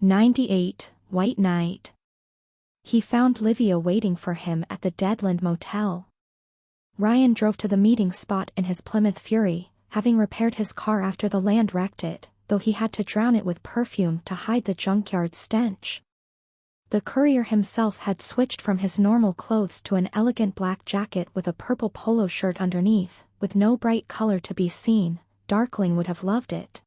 98, White Night. He found Livia waiting for him at the Deadland Motel. Ryan drove to the meeting spot in his Plymouth Fury, having repaired his car after the land wrecked it, though he had to drown it with perfume to hide the junkyard's stench. The courier himself had switched from his normal clothes to an elegant black jacket with a purple polo shirt underneath, with no bright color to be seen. Darkling would have loved it.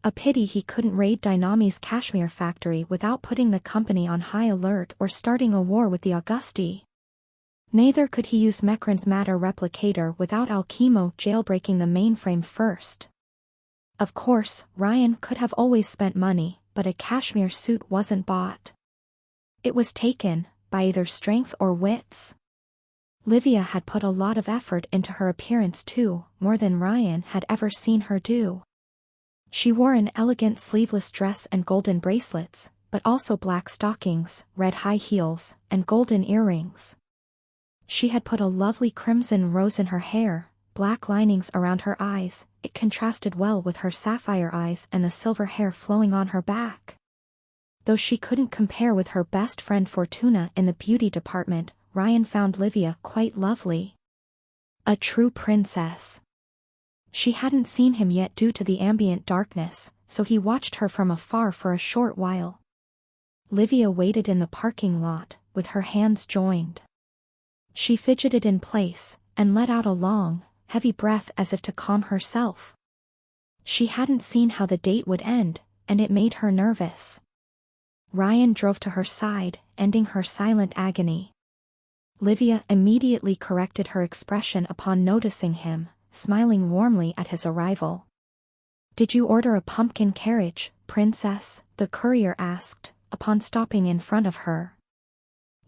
A pity he couldn't raid Dynami's cashmere factory without putting the company on high alert or starting a war with the Augusti. Neither could he use Mecran's matter replicator without Alchemo jailbreaking the mainframe first. Of course, Ryan could have always spent money, but a cashmere suit wasn't bought. It was taken, by either strength or wits. Livia had put a lot of effort into her appearance too, more than Ryan had ever seen her do. She wore an elegant sleeveless dress and golden bracelets, but also black stockings, red high heels, and golden earrings. She had put a lovely crimson rose in her hair, black linings around her eyes. It contrasted well with her sapphire eyes and the silver hair flowing on her back. Though she couldn't compare with her best friend Fortuna in the beauty department, Ryan found Livia quite lovely. A true princess. She hadn't seen him yet due to the ambient darkness, so he watched her from afar for a short while. Livia waited in the parking lot, with her hands joined. She fidgeted in place, and let out a long, heavy breath as if to calm herself. She hadn't seen how the date would end, and it made her nervous. Ryan drove to her side, ending her silent agony. Livia immediately corrected her expression upon noticing him, smiling warmly at his arrival. "Did you order a pumpkin carriage, princess?" the courier asked, upon stopping in front of her.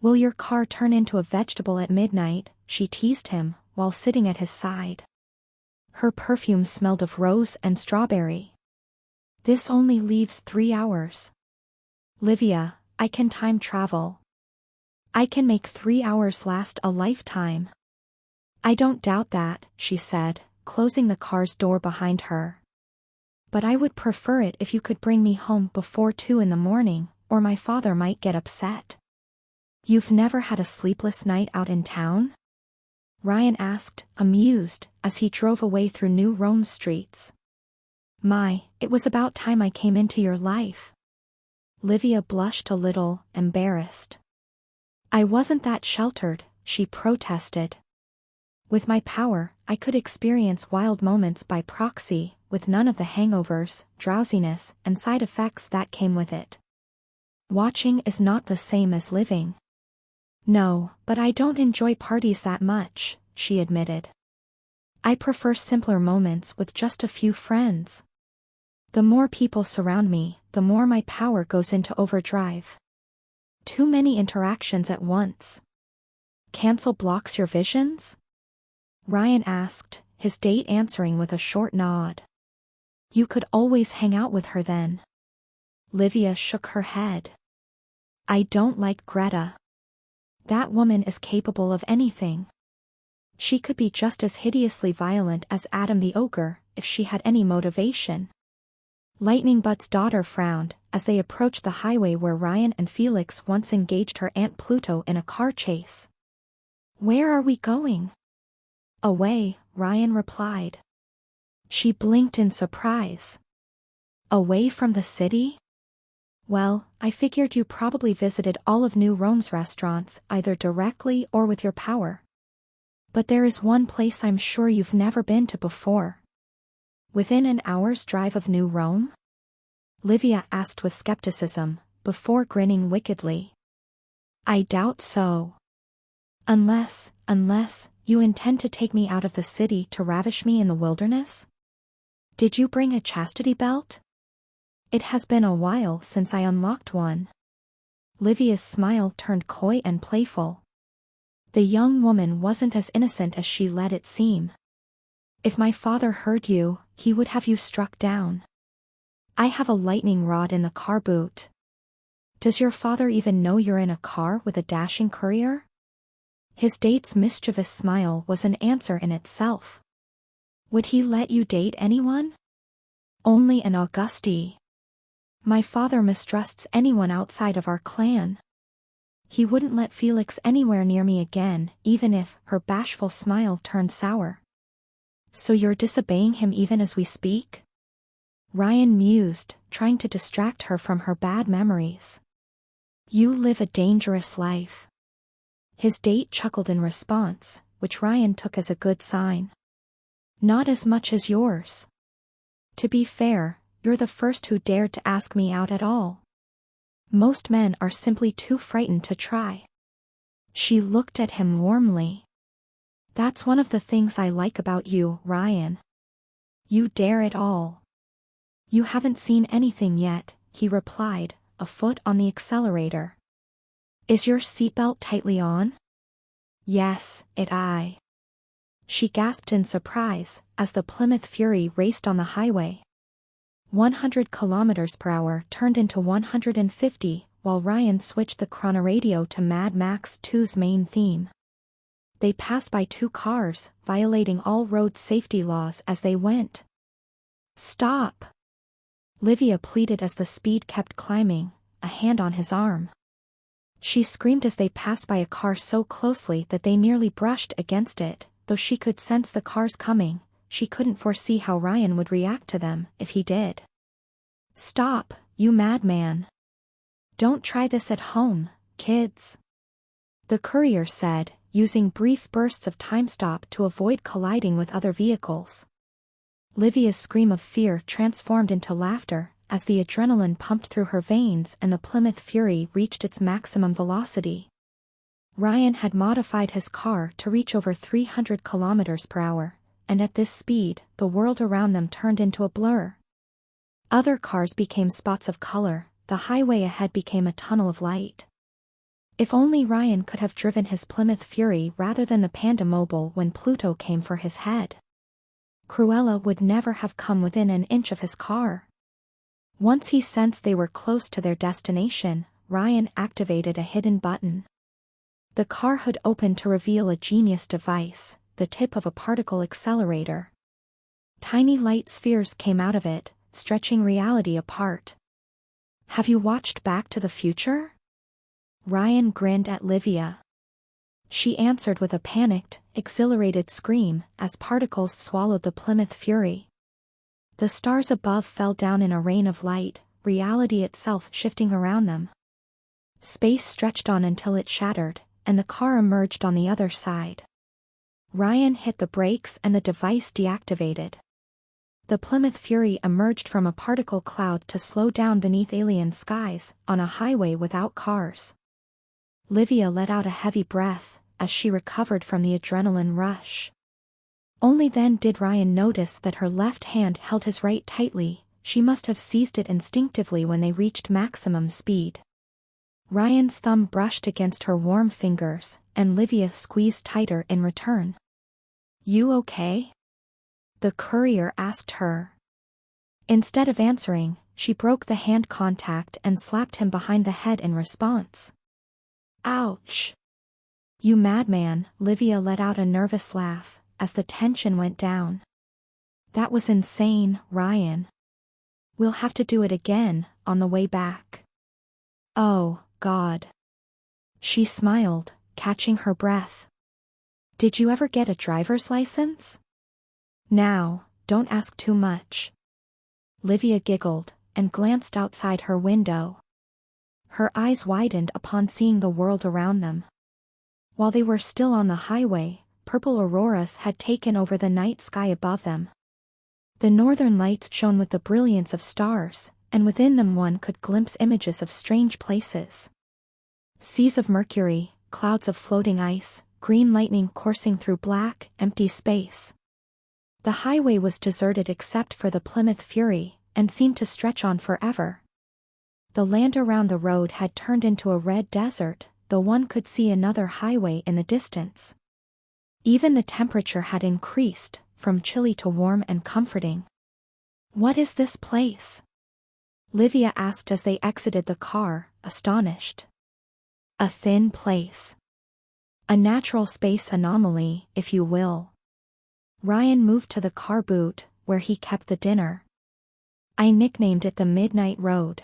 "Will your car turn into a vegetable at midnight?" she teased him, while sitting at his side. Her perfume smelled of rose and strawberry. "This only leaves 3 hours. Livia, I can time travel. I can make 3 hours last a lifetime." "I don't doubt that," she said, closing the car's door behind her. "But I would prefer it if you could bring me home before 2 in the morning, or my father might get upset." "You've never had a sleepless night out in town?" Ryan asked, amused, as he drove away through New Rome streets. "My, it was about time I came into your life." Livia blushed a little, embarrassed. "I wasn't that sheltered," she protested. "With my power, I could experience wild moments by proxy, with none of the hangovers, drowsiness, and side effects that came with it. Watching is not the same as living." "No, but I don't enjoy parties that much," she admitted. "I prefer simpler moments with just a few friends. The more people surround me, the more my power goes into overdrive. Too many interactions at once." "Cancel blocks your visions?" Ryan asked, his date answering with a short nod. "You could always hang out with her then." Livia shook her head. "I don't like Greta. That woman is capable of anything. She could be just as hideously violent as Adam the Ogre, if she had any motivation." Lightning Butt's daughter frowned, as they approached the highway where Ryan and Felix once engaged her Aunt Pluto in a car chase. "Where are we going?" "Away," Ryan replied. She blinked in surprise. "Away from the city?" "Well, I figured you probably visited all of New Rome's restaurants, either directly or with your power. But there is one place I'm sure you've never been to before." "Within an hour's drive of New Rome?" Livia asked with skepticism, before grinning wickedly. "I doubt so. Unless you intend to take me out of the city to ravish me in the wilderness? Did you bring a chastity belt? It has been a while since I unlocked one." Livia's smile turned coy and playful. The young woman wasn't as innocent as she let it seem. "If my father heard you, he would have you struck down. I have a lightning rod in the car boot." "Does your father even know you're in a car with a dashing courier?" His date's mischievous smile was an answer in itself. "Would he let you date anyone?" "Only an Augusti." My father mistrusts anyone outside of our clan. He wouldn't let Felix anywhere near me again, even if her bashful smile turned sour. So you're disobeying him even as we speak? Ryan mused, trying to distract her from her bad memories. You live a dangerous life. His date chuckled in response, which Ryan took as a good sign. Not as much as yours. To be fair, you're the first who dared to ask me out at all. Most men are simply too frightened to try. She looked at him warmly. That's one of the things I like about you, Ryan. You dare it all. You haven't seen anything yet, he replied, a foot on the accelerator. Is your seatbelt tightly on? Yes, I. She gasped in surprise, as the Plymouth Fury raced on the highway. 100 kilometers per hour turned into 150, while Ryan switched the chronoradio to Mad Max 2's main theme. They passed by 2 cars, violating all road safety laws as they went. Stop! Livia pleaded as the speed kept climbing, a hand on his arm. She screamed as they passed by a car so closely that they nearly brushed against it. Though she could sense the cars coming, she couldn't foresee how Ryan would react to them if he did. Stop, you madman. Don't try this at home, kids. The courier said, using brief bursts of time stop to avoid colliding with other vehicles. Livia's scream of fear transformed into laughter, as the adrenaline pumped through her veins and the Plymouth Fury reached its maximum velocity. Ryan had modified his car to reach over 300 kilometers per hour, and at this speed, the world around them turned into a blur. Other cars became spots of color, the highway ahead became a tunnel of light. If only Ryan could have driven his Plymouth Fury rather than the Panda Mobile when Pluto came for his head. Cruella would never have come within an inch of his car. Once he sensed they were close to their destination, Ryan activated a hidden button. The car hood opened to reveal a genius device, the tip of a particle accelerator. Tiny light spheres came out of it, stretching reality apart. Have you watched Back to the Future? Ryan grinned at Livia. She answered with a panicked, exhilarated scream as particles swallowed the Plymouth Fury. The stars above fell down in a rain of light, reality itself shifting around them. Space stretched on until it shattered, and the car emerged on the other side. Ryan hit the brakes and the device deactivated. The Plymouth Fury emerged from a particle cloud to slow down beneath alien skies, on a highway without cars. Livia let out a heavy breath, as she recovered from the adrenaline rush. Only then did Ryan notice that her left hand held his right tightly. She must have seized it instinctively when they reached maximum speed. Ryan's thumb brushed against her warm fingers, and Livia squeezed tighter in return. You okay? The courier asked her. Instead of answering, she broke the hand contact and slapped him behind the head in response. Ouch! You madman, Livia let out a nervous laugh, as the tension went down. That was insane, Ryan. We'll have to do it again, on the way back. Oh, God. She smiled, catching her breath. Did you ever get a driver's license? Now, don't ask too much. Livia giggled, and glanced outside her window. Her eyes widened upon seeing the world around them. While they were still on the highway, purple auroras had taken over the night sky above them. The northern lights shone with the brilliance of stars, and within them one could glimpse images of strange places. Seas of mercury, clouds of floating ice, green lightning coursing through black, empty space. The highway was deserted except for the Plymouth Fury, and seemed to stretch on forever. The land around the road had turned into a red desert, though one could see another highway in the distance. Even the temperature had increased, from chilly to warm and comforting. What is this place? Livia asked as they exited the car, astonished. A thin place. A natural space anomaly, if you will. Ryan moved to the car boot, where he kept the dinner. I nicknamed it the Midnight Road.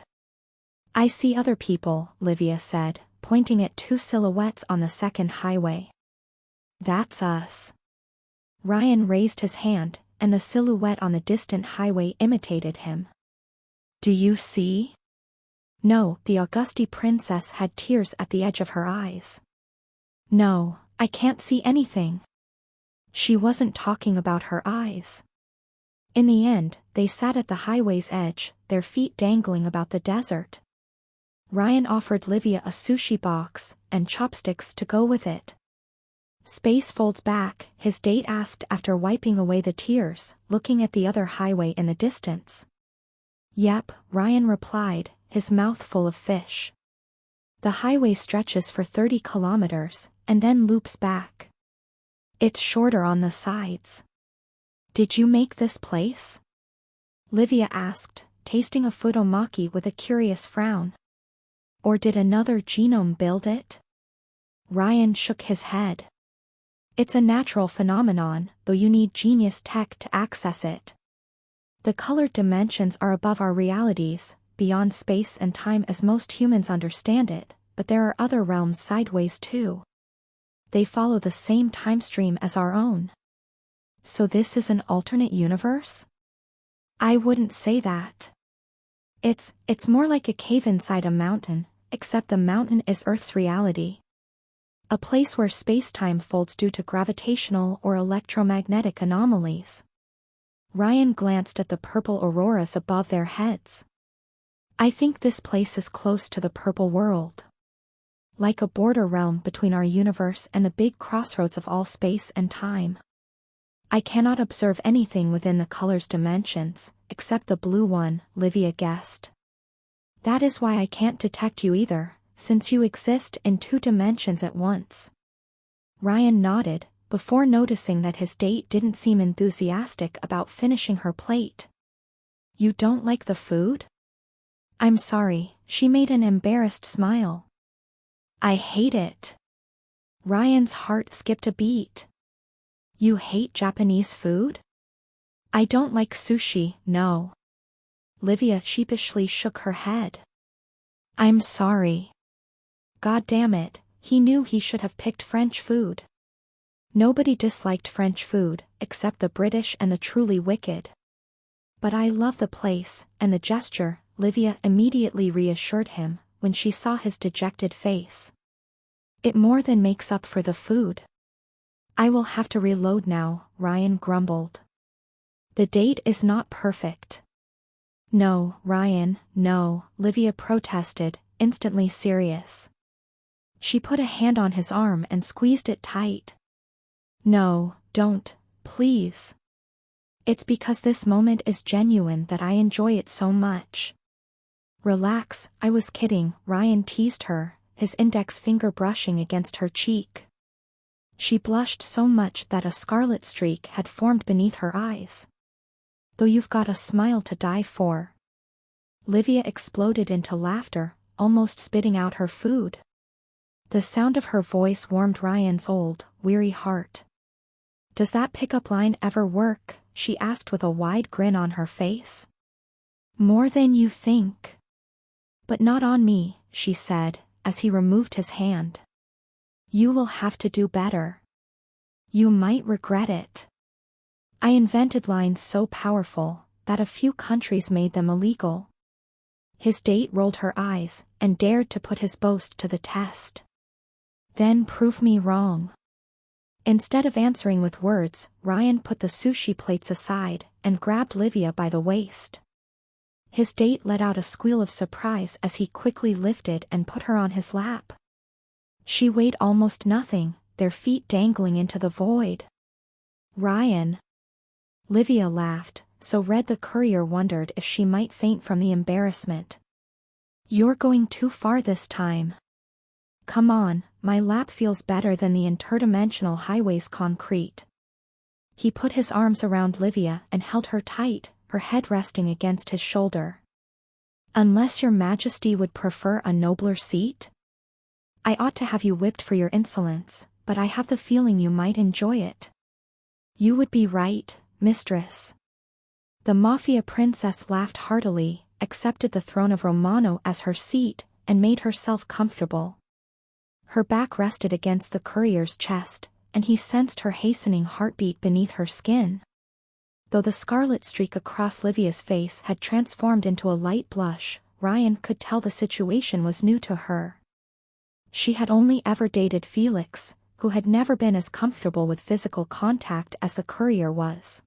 I see other people, Livia said, pointing at two silhouettes on the second highway. That's us. Ryan raised his hand, and the silhouette on the distant highway imitated him. Do you see? No, the Augusti princess had tears at the edge of her eyes. No, I can't see anything. She wasn't talking about her eyes. In the end, they sat at the highway's edge, their feet dangling about the desert. Ryan offered Livia a sushi box, and chopsticks to go with it. Space folds back, his date asked after wiping away the tears, looking at the other highway in the distance. Yep, Ryan replied, his mouth full of fish. The highway stretches for 30 kilometers, and then loops back. It's shorter on the sides. Did you make this place? Livia asked, tasting a futomaki with a curious frown. Or did another genome build it? Ryan shook his head. It's a natural phenomenon, though you need genius tech to access it. The colored dimensions are above our realities, beyond space and time as most humans understand it, but there are other realms sideways too. They follow the same time stream as our own. So this is an alternate universe? I wouldn't say that. It's more like a cave inside a mountain, except the mountain is Earth's reality. A place where space-time folds due to gravitational or electromagnetic anomalies. Ryan glanced at the purple auroras above their heads. I think this place is close to the purple world. Like a border realm between our universe and the big crossroads of all space and time. I cannot observe anything within the color's dimensions, except the blue one, Livia guessed. That is why I can't detect you either, since you exist in 2 dimensions at once. Ryan nodded, before noticing that his date didn't seem enthusiastic about finishing her plate. You don't like the food? I'm sorry, she made an embarrassed smile. I hate it. Ryan's heart skipped a beat. You hate Japanese food? I don't like sushi, no. Livia sheepishly shook her head. I'm sorry. God damn it, he knew he should have picked French food. Nobody disliked French food, except the British and the truly wicked. But I love the place, and the gesture, Livia immediately reassured him, when she saw his dejected face. It more than makes up for the food. I will have to reload now, Ryan grumbled. The date is not perfect. No, Ryan, no, Livia protested, instantly serious. She put a hand on his arm and squeezed it tight. No, don't, please. It's because this moment is genuine that I enjoy it so much. Relax, I was kidding, Ryan teased her, his index finger brushing against her cheek. She blushed so much that a scarlet streak had formed beneath her eyes. Though you've got a smile to die for. Livia exploded into laughter, almost spitting out her food. The sound of her voice warmed Ryan's old, weary heart. Does that pickup line ever work? She asked with a wide grin on her face. More than you think. But not on me, she said, as he removed his hand. You will have to do better. You might regret it. I invented lines so powerful, that a few countries made them illegal. His date rolled her eyes, and dared to put his boast to the test. Then prove me wrong. Instead of answering with words, Ryan put the sushi plates aside, and grabbed Livia by the waist. His date let out a squeal of surprise as he quickly lifted and put her on his lap. She weighed almost nothing, their feet dangling into the void. Ryan. Livia laughed, so Red the courier wondered if she might faint from the embarrassment. You're going too far this time. Come on, my lap feels better than the interdimensional highway's concrete. He put his arms around Livia and held her tight, her head resting against his shoulder. Unless your majesty would prefer a nobler seat? I ought to have you whipped for your insolence, but I have the feeling you might enjoy it. You would be right, mistress. The mafia princess laughed heartily, accepted the throne of Romano as her seat, and made herself comfortable. Her back rested against the courier's chest, and he sensed her hastening heartbeat beneath her skin. Though the scarlet streak across Livia's face had transformed into a light blush, Ryan could tell the situation was new to her. She had only ever dated Felix, who had never been as comfortable with physical contact as the courier was.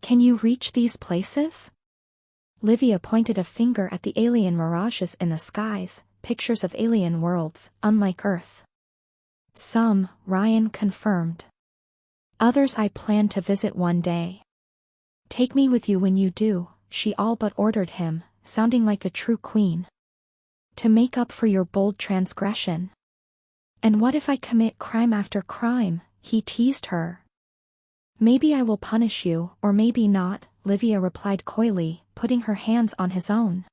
"Can you reach these places?" Livia pointed a finger at the alien mirages in the skies, pictures of alien worlds, unlike Earth. "Some," Ryan confirmed. "Others I plan to visit one day." "Take me with you when you do," she all but ordered him, sounding like a true queen. "To make up for your bold transgression." "And what if I commit crime after crime?" he teased her. "Maybe I will punish you, or maybe not," Livia replied coyly, putting her hands on his own.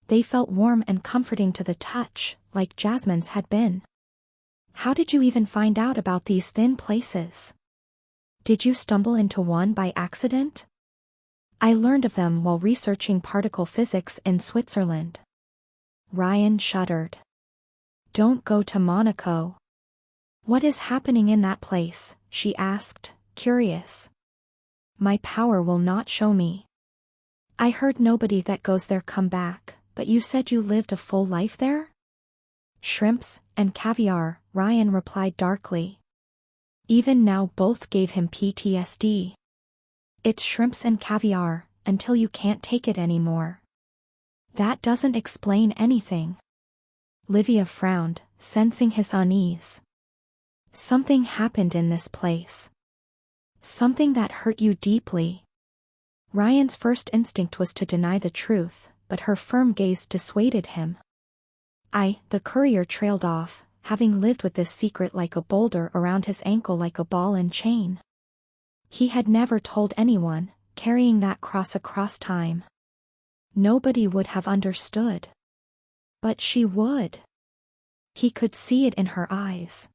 They felt warm and comforting to the touch, like Jasmine's had been. "How did you even find out about these thin places? Did you stumble into one by accident?" "I learned of them while researching particle physics in Switzerland." Ryan shuddered. "Don't go to Monaco." "What is happening in that place?" she asked, curious. "My power will not show me." "I heard nobody that goes there come back, but you said you lived a full life there?" "Shrimps and caviar," Ryan replied darkly. Even now both gave him PTSD. "It's shrimps and caviar, until you can't take it anymore." "That doesn't explain anything." Livia frowned, sensing his unease. "Something happened in this place. Something that hurt you deeply." Ryan's first instinct was to deny the truth, but her firm gaze dissuaded him. The courier trailed off, having lived with this secret like a boulder around his ankle like a ball and chain. He had never told anyone, carrying that cross across time. Nobody would have understood. But she would. He could see it in her eyes.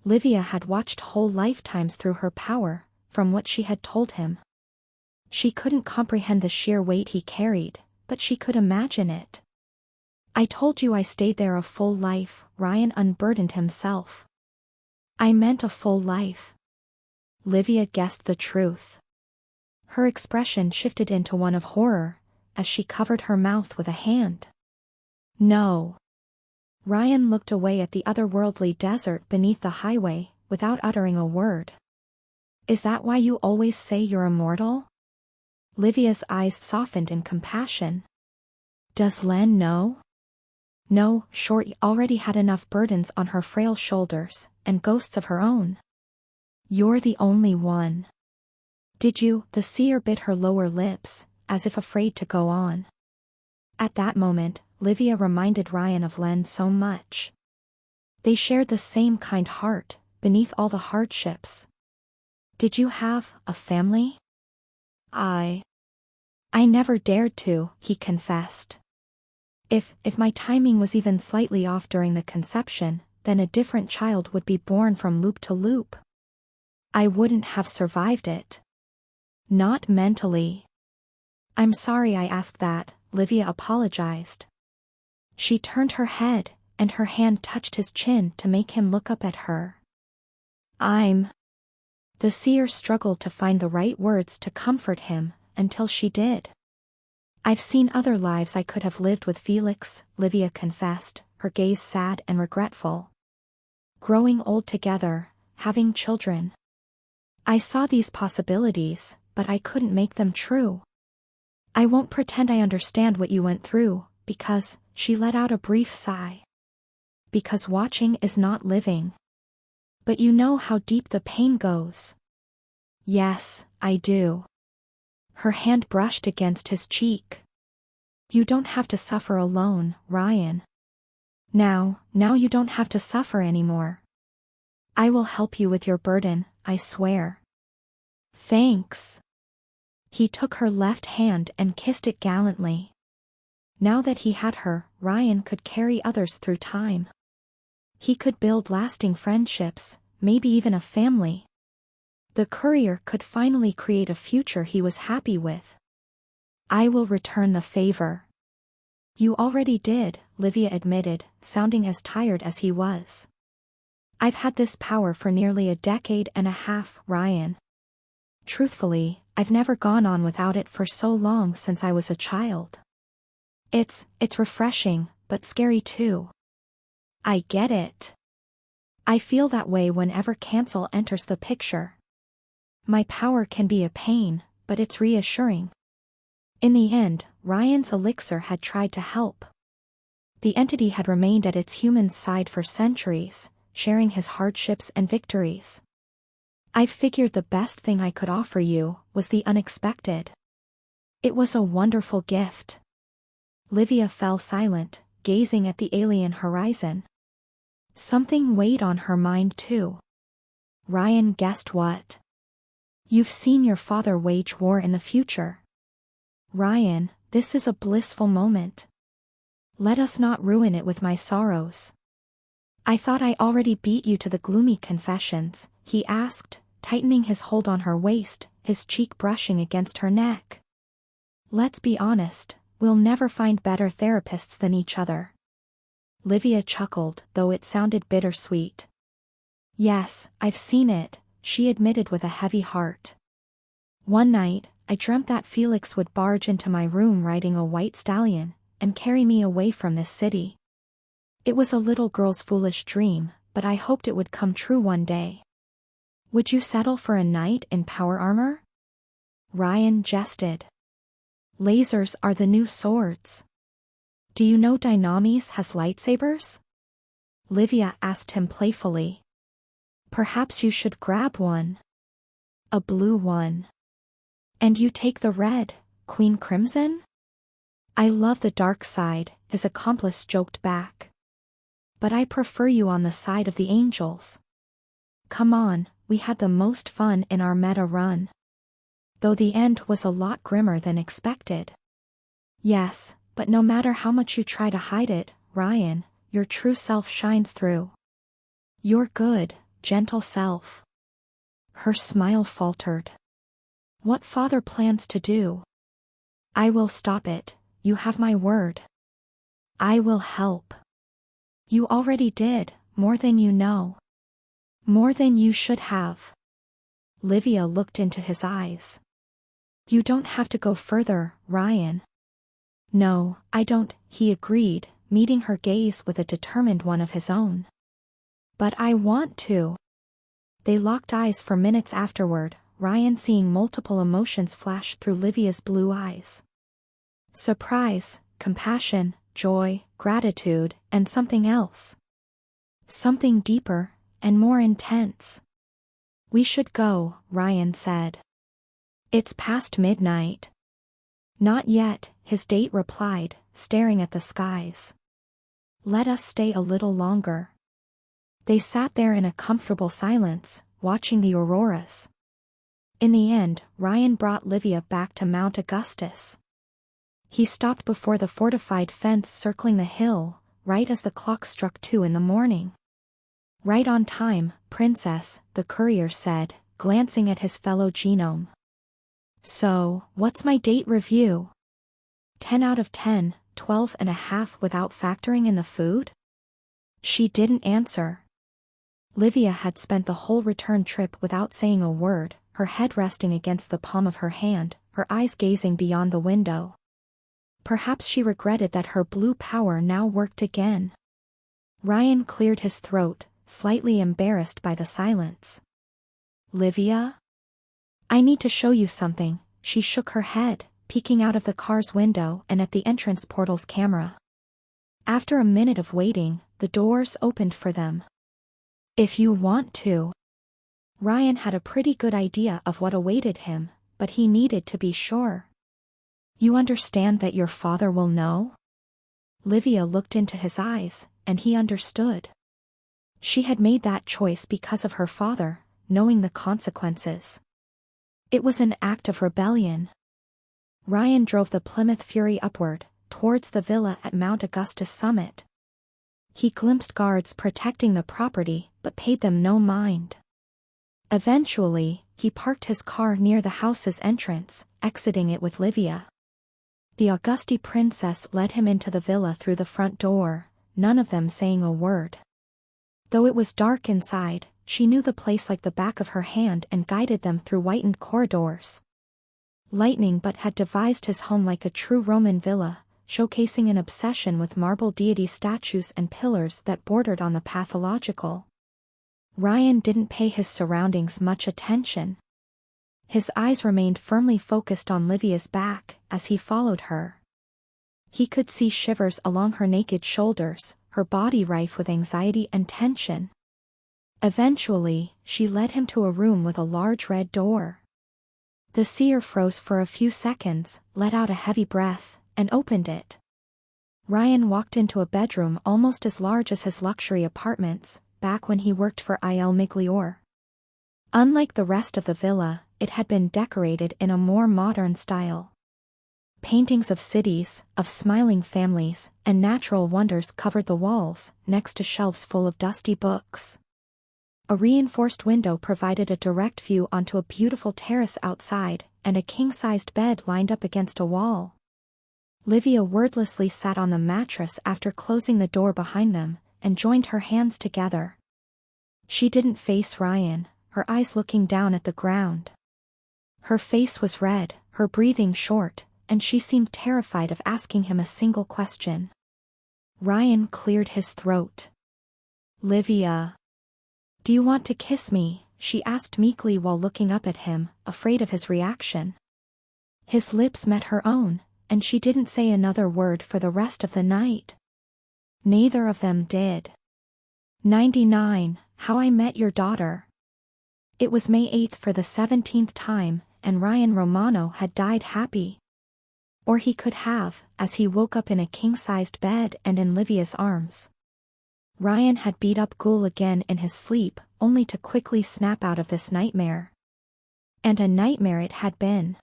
Livia had watched whole lifetimes through her power, from what she had told him. She couldn't comprehend the sheer weight he carried, but she could imagine it. "I told you I stayed there a full life," Ryan unburdened himself. "I meant a full life." Livia guessed the truth. Her expression shifted into one of horror, as she covered her mouth with a hand. "No." Ryan looked away at the otherworldly desert beneath the highway, without uttering a word. "Is that why you always say you're immortal?" Livia's eyes softened in compassion. "Does Len know?" No, Shorty already had enough burdens on her frail shoulders, and ghosts of her own. "You're the only one." "Did you?" The seer bit her lower lips, as if afraid to go on. At that moment, Livia reminded Ryan of Len so much. They shared the same kind heart, beneath all the hardships. "Did you have a family?" I never dared to," he confessed. If my timing was even slightly off during the conception, then a different child would be born from loop to loop. I wouldn't have survived it. Not mentally." "I'm sorry I asked that," Livia apologized. She turned her head, and her hand touched his chin to make him look up at her. The seer struggled to find the right words to comfort him, until she did. "I've seen other lives I could have lived with Felix," Livia confessed, her gaze sad and regretful. "Growing old together, having children. I saw these possibilities, but I couldn't make them true. I won't pretend I understand what you went through, because," she let out a brief sigh. "Because watching is not living. But you know how deep the pain goes." "Yes, I do." Her hand brushed against his cheek. "You don't have to suffer alone, Ryan. Now you don't have to suffer anymore. I will help you with your burden, I swear." "Thanks." He took her left hand and kissed it gallantly. Now that he had her, Ryan could carry others through time. He could build lasting friendships, maybe even a family. The courier could finally create a future he was happy with. I will return the favor. You already did, Livia admitted, sounding as tired as he was. I've had this power for nearly a decade and a half, Ryan. Truthfully, I've never gone on without it for so long since I was a child. It's refreshing, but scary too. I get it. I feel that way whenever cancel enters the picture. My power can be a pain, but it's reassuring. In the end, Ryan's elixir had tried to help. The entity had remained at its human side for centuries, sharing his hardships and victories. I figured the best thing I could offer you was the unexpected. It was a wonderful gift. Livia fell silent, gazing at the alien horizon. Something weighed on her mind too. Ryan guessed what? You've seen your father wage war in the future. Ryan, this is a blissful moment. Let us not ruin it with my sorrows. I thought I already beat you to the gloomy confessions, he asked, tightening his hold on her waist, his cheek brushing against her neck. Let's be honest, we'll never find better therapists than each other. Livia chuckled, though it sounded bittersweet. Yes, I've seen it, she admitted with a heavy heart. One night, I dreamt that Felix would barge into my room riding a white stallion, and carry me away from this city. It was a little girl's foolish dream, but I hoped it would come true one day. Would you settle for a knight in power armor? Ryan jested. Lasers are the new swords. Do you know Dynamis has lightsabers? Livia asked him playfully. Perhaps you should grab one. A blue one. And you take the red, Queen Crimson? I love the dark side, his accomplice joked back. But I prefer you on the side of the angels. Come on, we had the most fun in our meta run. Though the end was a lot grimmer than expected. Yes, but no matter how much you try to hide it, Ryan, your true self shines through. Your good, gentle self. Her smile faltered. What father plans to do? I will stop it, you have my word. I will help. You already did, more than you know. More than you should have. Livia looked into his eyes. You don't have to go further, Ryan. No, I don't, he agreed, meeting her gaze with a determined one of his own. But I want to. They locked eyes for minutes afterward, Ryan seeing multiple emotions flash through Livia's blue eyes. Surprise, compassion, joy, gratitude, and something else. Something deeper, and more intense. We should go, Ryan said. It's past midnight. Not yet, his date replied, staring at the skies. Let us stay a little longer. They sat there in a comfortable silence, watching the auroras. In the end, Ryan brought Livia back to Mount Augustus. He stopped before the fortified fence circling the hill, right as the clock struck 2 in the morning. Right on time, Princess, the courier said, glancing at his fellow genome. So, what's my date review? 10 out of 10, 12.5 without factoring in the food? She didn't answer. Livia had spent the whole return trip without saying a word, her head resting against the palm of her hand, her eyes gazing beyond the window. Perhaps she regretted that her blue power now worked again. Ryan cleared his throat, slightly embarrassed by the silence. Livia? I need to show you something, she shook her head, peeking out of the car's window and at the entrance portal's camera. After a minute of waiting, the doors opened for them. If you want to. Ryan had a pretty good idea of what awaited him, but he needed to be sure. You understand that your father will know? Livia looked into his eyes, and he understood. She had made that choice because of her father, knowing the consequences. It was an act of rebellion. Ryan drove the Plymouth Fury upward, towards the villa at Mount Augustus summit. He glimpsed guards protecting the property, but paid them no mind. Eventually, he parked his car near the house's entrance, exiting it with Livia. The Augusti princess led him into the villa through the front door, none of them saying a word. Though it was dark inside, she knew the place like the back of her hand and guided them through whitened corridors. Lightning but had devised his home like a true Roman villa, showcasing an obsession with marble deity statues and pillars that bordered on the pathological. Ryan didn't pay his surroundings much attention. His eyes remained firmly focused on Livia's back as he followed her. He could see shivers along her naked shoulders, her body rife with anxiety and tension. Eventually, she led him to a room with a large red door. The seer froze for a few seconds, let out a heavy breath, and opened it. Ryan walked into a bedroom almost as large as his luxury apartments, back when he worked for Il Migliore. Unlike the rest of the villa, it had been decorated in a more modern style. Paintings of cities, of smiling families, and natural wonders covered the walls, next to shelves full of dusty books. A reinforced window provided a direct view onto a beautiful terrace outside, and a king-sized bed lined up against a wall. Livia wordlessly sat on the mattress after closing the door behind them, and joined her hands together. She didn't face Ryan, her eyes looking down at the ground. Her face was red, her breathing short, and she seemed terrified of asking him a single question. Ryan cleared his throat. "Livia. Do you want to kiss me?" she asked meekly while looking up at him, afraid of his reaction. His lips met her own, and she didn't say another word for the rest of the night. Neither of them did. 99, How I Met Your Daughter. It was May 8th for the 17th time, and Ryan Romano had died happy. Or he could have, as he woke up in a king-sized bed and in Livia's arms. Ryan had beat up Ghoul again in his sleep, only to quickly snap out of this nightmare. And a nightmare it had been.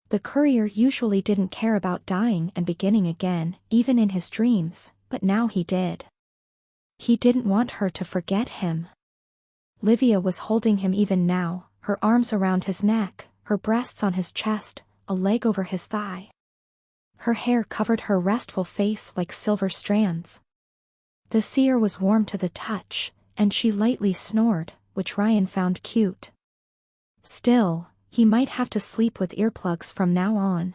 The courier usually didn't care about dying and beginning again, even in his dreams, but now he did. He didn't want her to forget him. Livia was holding him even now, her arms around his neck, her breasts on his chest, a leg over his thigh. Her hair covered her restful face like silver strands. The seer was warm to the touch, and she lightly snored, which Ryan found cute. Still, he might have to sleep with earplugs from now on.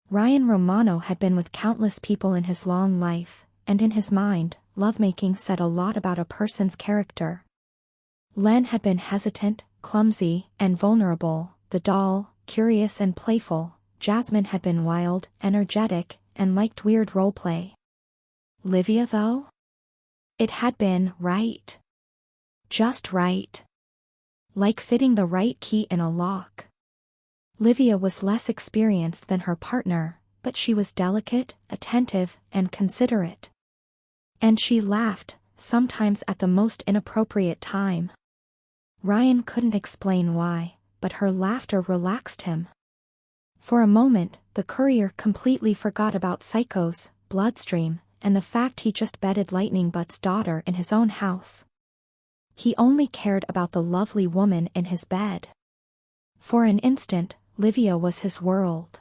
Ryan Romano had been with countless people in his long life, and in his mind, lovemaking said a lot about a person's character. Len had been hesitant, clumsy, and vulnerable, the doll, curious and playful. Jasmine had been wild, energetic, and liked weird roleplay. Livia though? It had been right. Just right. Like fitting the right key in a lock. Livia was less experienced than her partner, but she was delicate, attentive, and considerate. And she laughed, sometimes at the most inappropriate time. Ryan couldn't explain why, but her laughter relaxed him. For a moment, the courier completely forgot about Psycho's bloodstream, and the fact he just bedded Lightning Butt's daughter in his own house. He only cared about the lovely woman in his bed. For an instant, Livia was his world.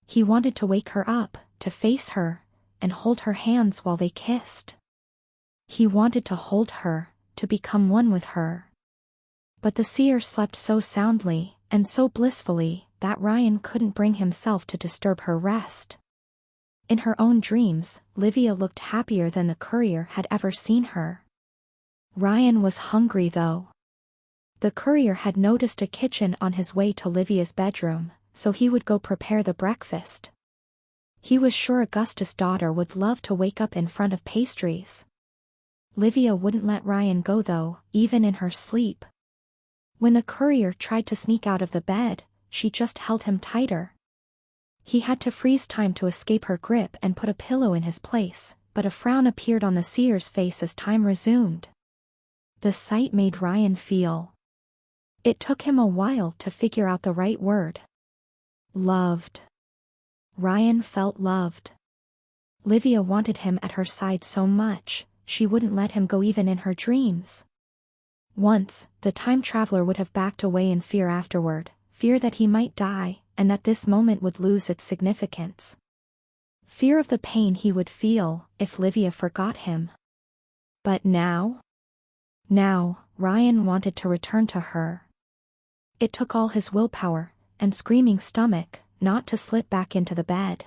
He wanted to wake her up, to face her, and hold her hands while they kissed. He wanted to hold her, to become one with her. But the seer slept so soundly, and so blissfully, that Ryan couldn't bring himself to disturb her rest. In her own dreams, Livia looked happier than the courier had ever seen her. Ryan was hungry though. The courier had noticed a kitchen on his way to Livia's bedroom, so he would go prepare the breakfast. He was sure Augustus' daughter would love to wake up in front of pastries. Livia wouldn't let Ryan go though, even in her sleep. When the courier tried to sneak out of the bed, she just held him tighter. He had to freeze time to escape her grip and put a pillow in his place, but a frown appeared on the seer's face as time resumed. The sight made Ryan feel. It took him a while to figure out the right word. Loved. Ryan felt loved. Livia wanted him at her side so much, she wouldn't let him go even in her dreams. Once, the time traveler would have backed away in fear afterward, fear that he might die, and that this moment would lose its significance. Fear of the pain he would feel if Livia forgot him. But now? Now, Ryan wanted to return to her. It took all his willpower and screaming stomach not to slip back into the bed.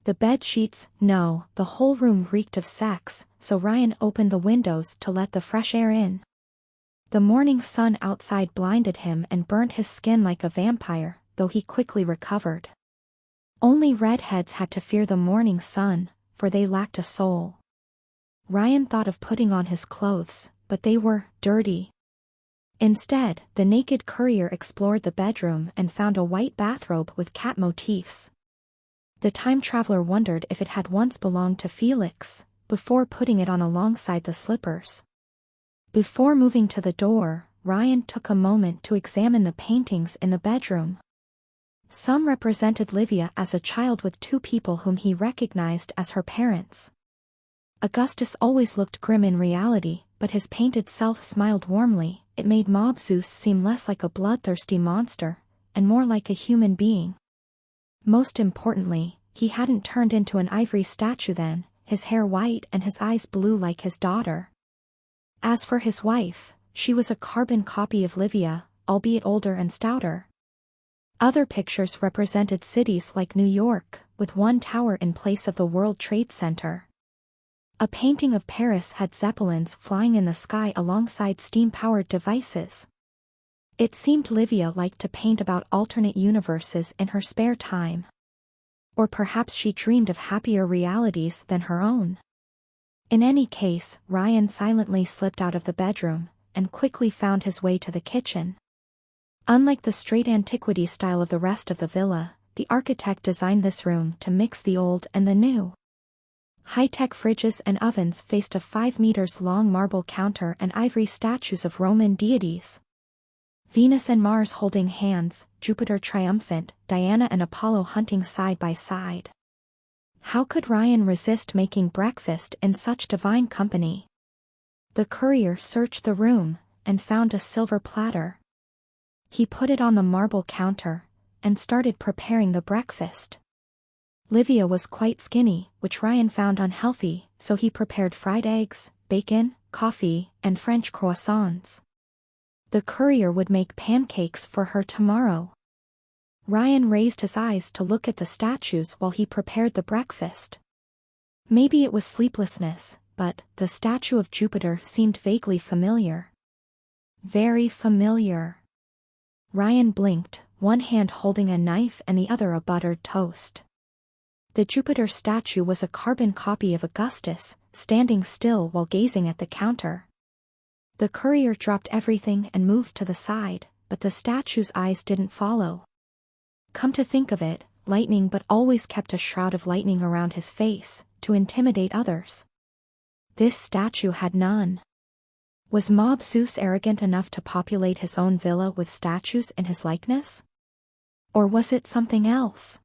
The bed sheets, no, the whole room reeked of sex, so Ryan opened the windows to let the fresh air in. The morning sun outside blinded him and burnt his skin like a vampire, though he quickly recovered. Only redheads had to fear the morning sun, for they lacked a soul. Ryan thought of putting on his clothes, but they were dirty. Instead, the naked courier explored the bedroom and found a white bathrobe with cat motifs. The time traveler wondered if it had once belonged to Felix, before putting it on alongside the slippers. Before moving to the door, Ryan took a moment to examine the paintings in the bedroom. Some represented Livia as a child with two people whom he recognized as her parents. Augustus always looked grim in reality, but his painted self smiled warmly. It made Mob Zeus seem less like a bloodthirsty monster, and more like a human being. Most importantly, he hadn't turned into an ivory statue then, his hair white and his eyes blue like his daughter. As for his wife, she was a carbon copy of Livia, albeit older and stouter. Other pictures represented cities like New York, with one tower in place of the World Trade Center. A painting of Paris had zeppelins flying in the sky alongside steam-powered devices. It seemed Livia liked to paint about alternate universes in her spare time. Or perhaps she dreamed of happier realities than her own. In any case, Ryan silently slipped out of the bedroom, and quickly found his way to the kitchen. Unlike the straight antiquity style of the rest of the villa, the architect designed this room to mix the old and the new. High-tech fridges and ovens faced a 5 meters long marble counter and ivory statues of Roman deities. Venus and Mars holding hands, Jupiter triumphant, Diana and Apollo hunting side by side. How could Ryan resist making breakfast in such divine company? The courier searched the room, and found a silver platter. He put it on the marble counter, and started preparing the breakfast. Livia was quite skinny, which Ryan found unhealthy, so he prepared fried eggs, bacon, coffee, and French croissants. The courier would make pancakes for her tomorrow. Ryan raised his eyes to look at the statues while he prepared the breakfast. Maybe it was sleeplessness, but the statue of Jupiter seemed vaguely familiar. Very familiar. Ryan blinked, one hand holding a knife and the other a buttered toast. The Jupiter statue was a carbon copy of Augustus, standing still while gazing at the counter. The courier dropped everything and moved to the side, but the statue's eyes didn't follow. Come to think of it, lightning but always kept a shroud of lightning around his face, to intimidate others. This statue had none. Was Mob Zeus arrogant enough to populate his own villa with statues in his likeness? Or was it something else?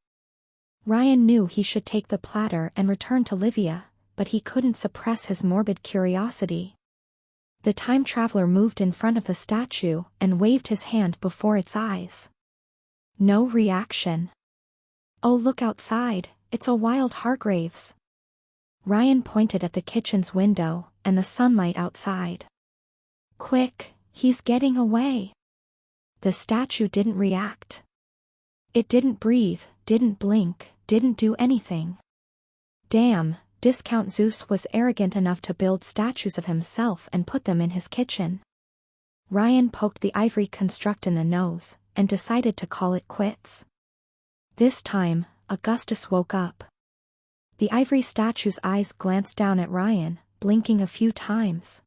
Ryan knew he should take the platter and return to Livia, but he couldn't suppress his morbid curiosity. The time traveler moved in front of the statue and waved his hand before its eyes. No reaction. Oh, look outside, it's a wild Hargraves. Ryan pointed at the kitchen's window and the sunlight outside. Quick, he's getting away. The statue didn't react. It didn't breathe, didn't blink, didn't do anything. Damn, Discount Zeus was arrogant enough to build statues of himself and put them in his kitchen. Ryan poked the ivory construct in the nose, and decided to call it quits. This time, Augustus woke up. The ivory statue's eyes glanced down at Ryan, blinking a few times.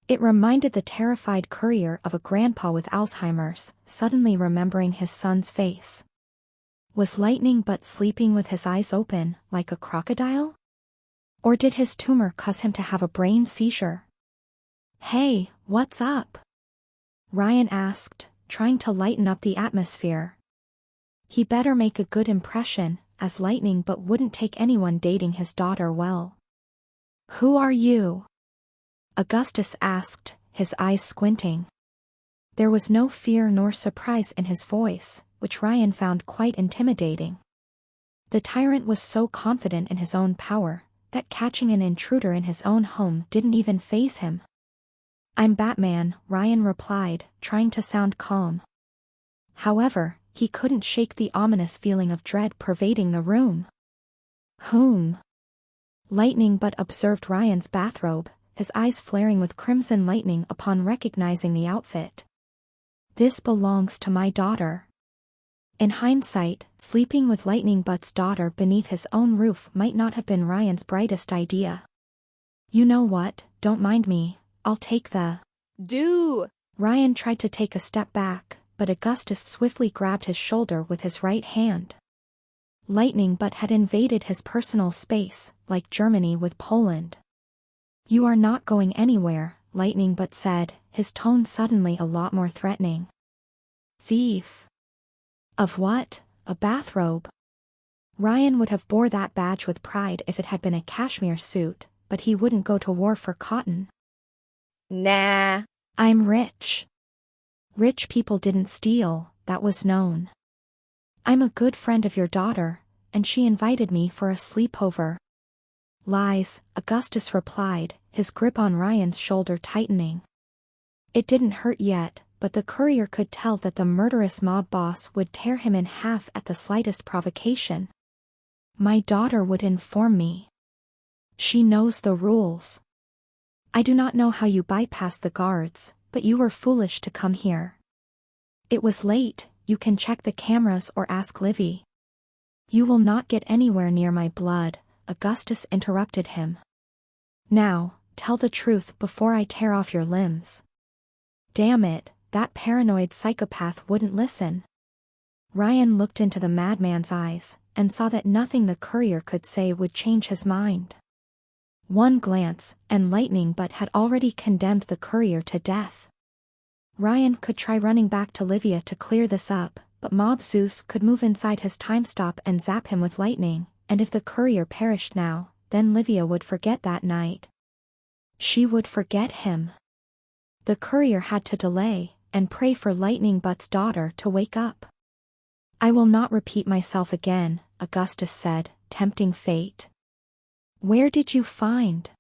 It reminded the terrified courier of a grandpa with Alzheimer's, suddenly remembering his son's face. Was Lightning but sleeping with his eyes open, like a crocodile? Or did his tumor cause him to have a brain seizure? Hey, what's up? Ryan asked, trying to lighten up the atmosphere. He better make a good impression, as Lightning but wouldn't take anyone dating his daughter well. Who are you? Augustus asked, his eyes squinting. There was no fear nor surprise in his voice, which Ryan found quite intimidating. The tyrant was so confident in his own power, that catching an intruder in his own home didn't even faze him. "I'm Batman," Ryan replied, trying to sound calm. However, he couldn't shake the ominous feeling of dread pervading the room. "Whom?" Lightning Butt observed Ryan's bathrobe, his eyes flaring with crimson lightning upon recognizing the outfit. "This belongs to my daughter." In hindsight, sleeping with Lightning Butt's daughter beneath his own roof might not have been Ryan's brightest idea. "You know what, don't mind me, I'll take the..." "Do!" Ryan tried to take a step back, but Augustus swiftly grabbed his shoulder with his right hand. Lightning Butt had invaded his personal space, like Germany with Poland. "You are not going anywhere," Lightning Butt said, his tone suddenly a lot more threatening. "Thief." "Of what? A bathrobe?" Ryan would have bore that badge with pride if it had been a cashmere suit, but he wouldn't go to war for cotton. "Nah." "I'm rich." Rich people didn't steal, that was known. "I'm a good friend of your daughter, and she invited me for a sleepover." "Lies," Augustus replied, his grip on Ryan's shoulder tightening. It didn't hurt yet, but the courier could tell that the murderous mob boss would tear him in half at the slightest provocation. "My daughter would inform me. She knows the rules. I do not know how you bypassed the guards, but you were foolish to come here." "It was late, you can check the cameras or ask Livy." "You will not get anywhere near my blood," Augustus interrupted him. "Now, tell the truth before I tear off your limbs." Damn it, that paranoid psychopath wouldn't listen. Ryan looked into the madman's eyes, and saw that nothing the courier could say would change his mind. One glance, and Lightning Butt had already condemned the courier to death. Ryan could try running back to Livia to clear this up, but Mob Zeus could move inside his time stop and zap him with lightning, and if the courier perished now, then Livia would forget that night. She would forget him. The courier had to delay, and pray for Lightning Butt's daughter to wake up. "I will not repeat myself again," Augustus said, tempting fate. "Where did you find?"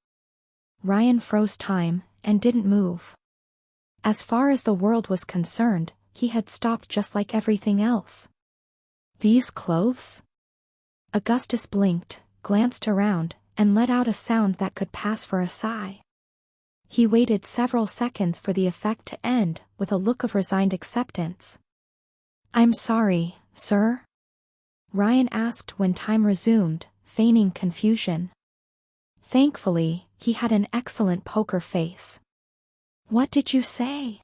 Ryan froze time, and didn't move. As far as the world was concerned, he had stopped just like everything else. "These clothes?" Augustus blinked, glanced around, and let out a sound that could pass for a sigh. He waited several seconds for the effect to end, with a look of resigned acceptance. "I'm sorry, sir?" Ryan asked when time resumed, feigning confusion. Thankfully, he had an excellent poker face. "What did you say?"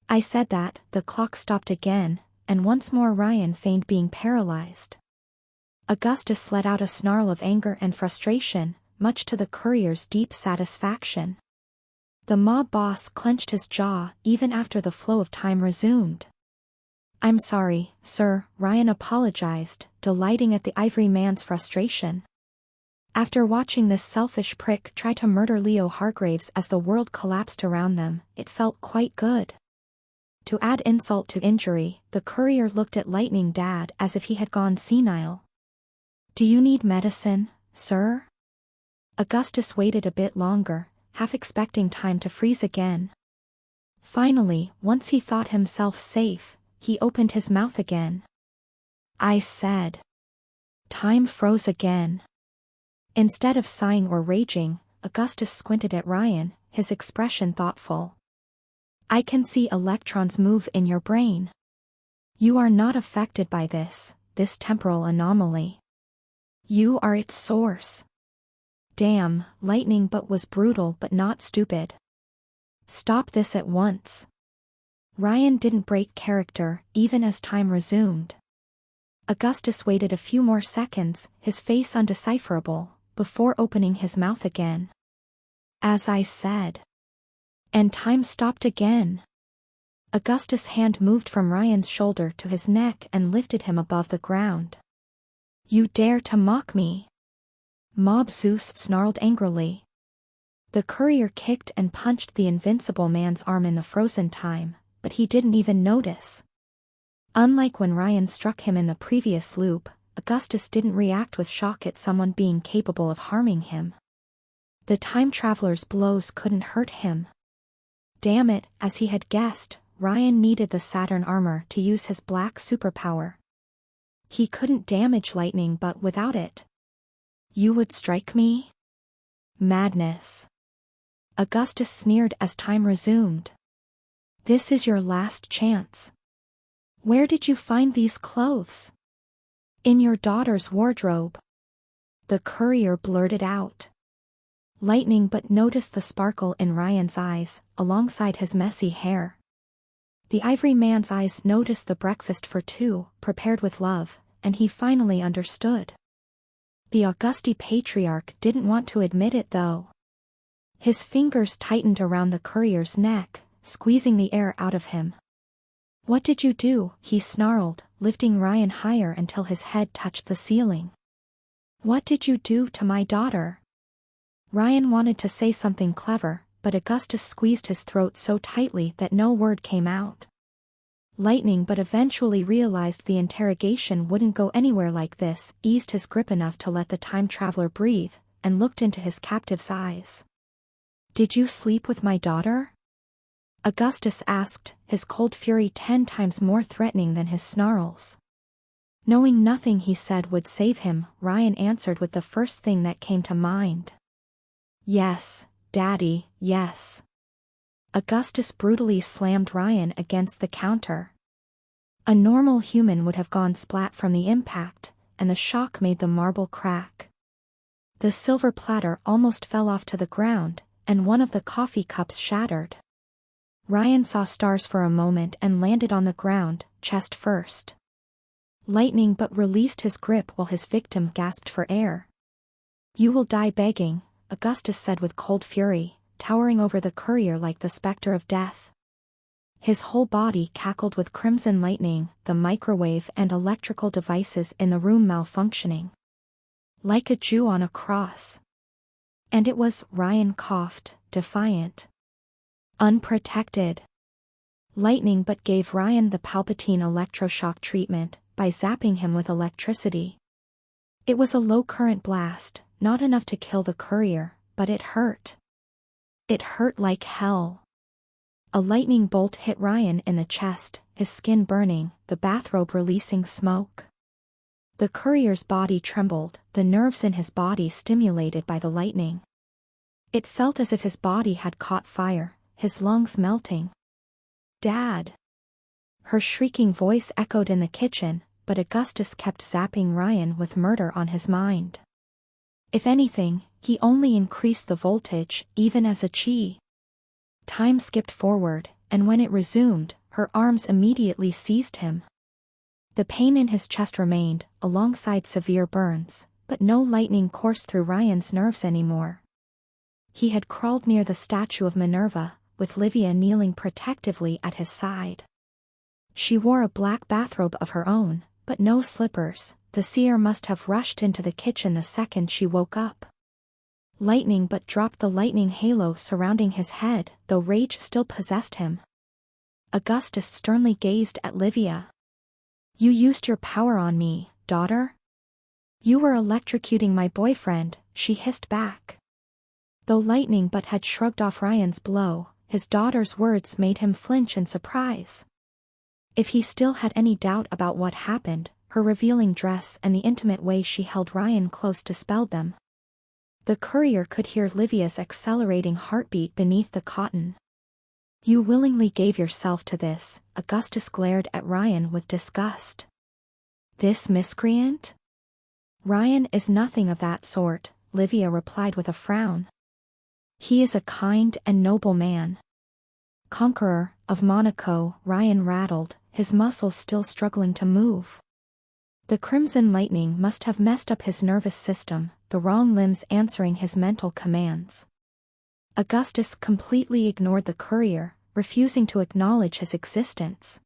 "I said that." The clock stopped again, and once more Ryan feigned being paralyzed. Augustus let out a snarl of anger and frustration, much to the courier's deep satisfaction. The mob boss clenched his jaw even after the flow of time resumed. "I'm sorry, sir," Ryan apologized, delighting at the ivory man's frustration. After watching this selfish prick try to murder Leo Hargraves as the world collapsed around them, it felt quite good. To add insult to injury, the courier looked at Lightning Dad as if he had gone senile. "Do you need medicine, sir?" Augustus waited a bit longer, half expecting time to freeze again. Finally, once he thought himself safe, he opened his mouth again. "I said." Time froze again. Instead of sighing or raging, Augustus squinted at Ryan, his expression thoughtful. "I can see electrons move in your brain. You are not affected by this temporal anomaly. You are its source." Damn, Lightning Butt was brutal but not stupid. "Stop this at once." Ryan didn't break character, even as time resumed. Augustus waited a few more seconds, his face undecipherable, before opening his mouth again. "As I said." And time stopped again. Augustus' hand moved from Ryan's shoulder to his neck and lifted him above the ground. "You dare to mock me?" Mob Zeus snarled angrily. The courier kicked and punched the invincible man's arm in the frozen time, but he didn't even notice. Unlike when Ryan struck him in the previous loop, Augustus didn't react with shock at someone being capable of harming him. The time traveler's blows couldn't hurt him. Damn it, as he had guessed, Ryan needed the Saturn armor to use his black superpower. He couldn't damage lightning but without it. You would strike me? Madness. Augustus sneered as time resumed. This is your last chance. Where did you find these clothes? In your daughter's wardrobe. The courier blurted out. Lightning but noticed the sparkle in Ryan's eyes, alongside his messy hair. The ivory man's eyes noticed the breakfast for two, prepared with love, and he finally understood. The Augusti patriarch didn't want to admit it though. His fingers tightened around the courier's neck, squeezing the air out of him. What did you do? He snarled, lifting Ryan higher until his head touched the ceiling. What did you do to my daughter? Ryan wanted to say something clever, but Augustus squeezed his throat so tightly that no word came out. Lightning but eventually realized the interrogation wouldn't go anywhere like this, eased his grip enough to let the time traveler breathe, and looked into his captive's eyes. Did you sleep with my daughter? Augustus asked, his cold fury 10 times more threatening than his snarls. Knowing nothing he said would save him, Ryan answered with the first thing that came to mind. Yes, Daddy, yes. Augustus brutally slammed Ryan against the counter. A normal human would have gone splat from the impact, and the shock made the marble crack. The silver platter almost fell off to the ground, and one of the coffee cups shattered. Ryan saw stars for a moment and landed on the ground, chest first. Lightning but released his grip while his victim gasped for air. You will die begging, Augustus said with cold fury, towering over the courier like the specter of death. His whole body cackled with crimson lightning, the microwave and electrical devices in the room malfunctioning. Like a Jew on a cross. And it was, Ryan coughed, defiant. Unprotected. Lightning but gave Ryan the Palpatine electroshock treatment, by zapping him with electricity. It was a low-current blast, not enough to kill the courier, but it hurt. It hurt like hell. A lightning bolt hit Ryan in the chest, his skin burning, the bathrobe releasing smoke. The courier's body trembled, the nerves in his body stimulated by the lightning. It felt as if his body had caught fire, his lungs melting. Dad! Her shrieking voice echoed in the kitchen, but Augustus kept zapping Ryan with murder on his mind. If anything, he only increased the voltage, even as a chi. Time skipped forward, and when it resumed, her arms immediately seized him. The pain in his chest remained, alongside severe burns, but no lightning coursed through Ryan's nerves anymore. He had crawled near the statue of Minerva, with Livia kneeling protectively at his side. She wore a black bathrobe of her own, but no slippers. The seer must have rushed into the kitchen the second she woke up. Lightning but dropped the lightning halo surrounding his head, though rage still possessed him. Augustus sternly gazed at Livia. You used your power on me, daughter? You were electrocuting my boyfriend, she hissed back. Though Lightning but had shrugged off Ryan's blow, his daughter's words made him flinch in surprise. If he still had any doubt about what happened, her revealing dress and the intimate way she held Ryan close dispelled them. The courier could hear Livia's accelerating heartbeat beneath the cotton. You willingly gave yourself to this, Augustus glared at Ryan with disgust. This miscreant? Ryan is nothing of that sort, Livia replied with a frown. He is a kind and noble man. Conqueror of Monaco, Ryan rattled, his muscles still struggling to move. The crimson lightning must have messed up his nervous system, the wrong limbs answering his mental commands. Augustus completely ignored the courier, refusing to acknowledge his existence.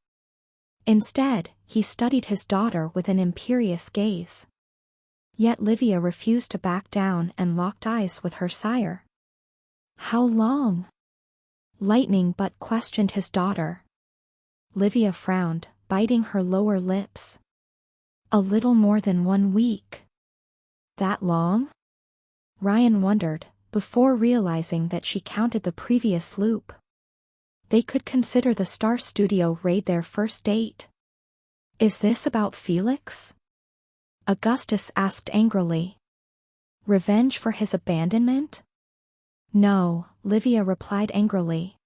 Instead, he studied his daughter with an imperious gaze. Yet Livia refused to back down and locked eyes with her sire. How long? Lightning but questioned his daughter. Livia frowned, biting her lower lips. A little more than 1 week. That long? Ryan wondered, before realizing that she counted the previous loop. They could consider the Star Studio raid their first date. Is this about Felix? Augustus asked angrily. Revenge for his abandonment? No, Livia replied angrily.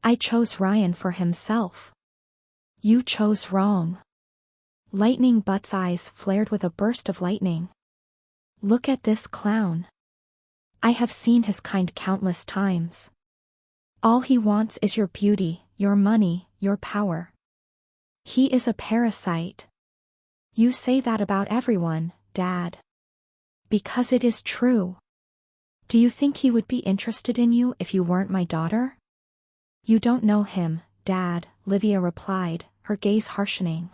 I chose Ryan for himself. You chose wrong. Lightning Butt's eyes flared with a burst of lightning. Look at this clown. I have seen his kind countless times. All he wants is your beauty, your money, your power. He is a parasite. You say that about everyone, Dad. Because it is true. Do you think he would be interested in you if you weren't my daughter? You don't know him, Dad, Livia replied, her gaze harshening.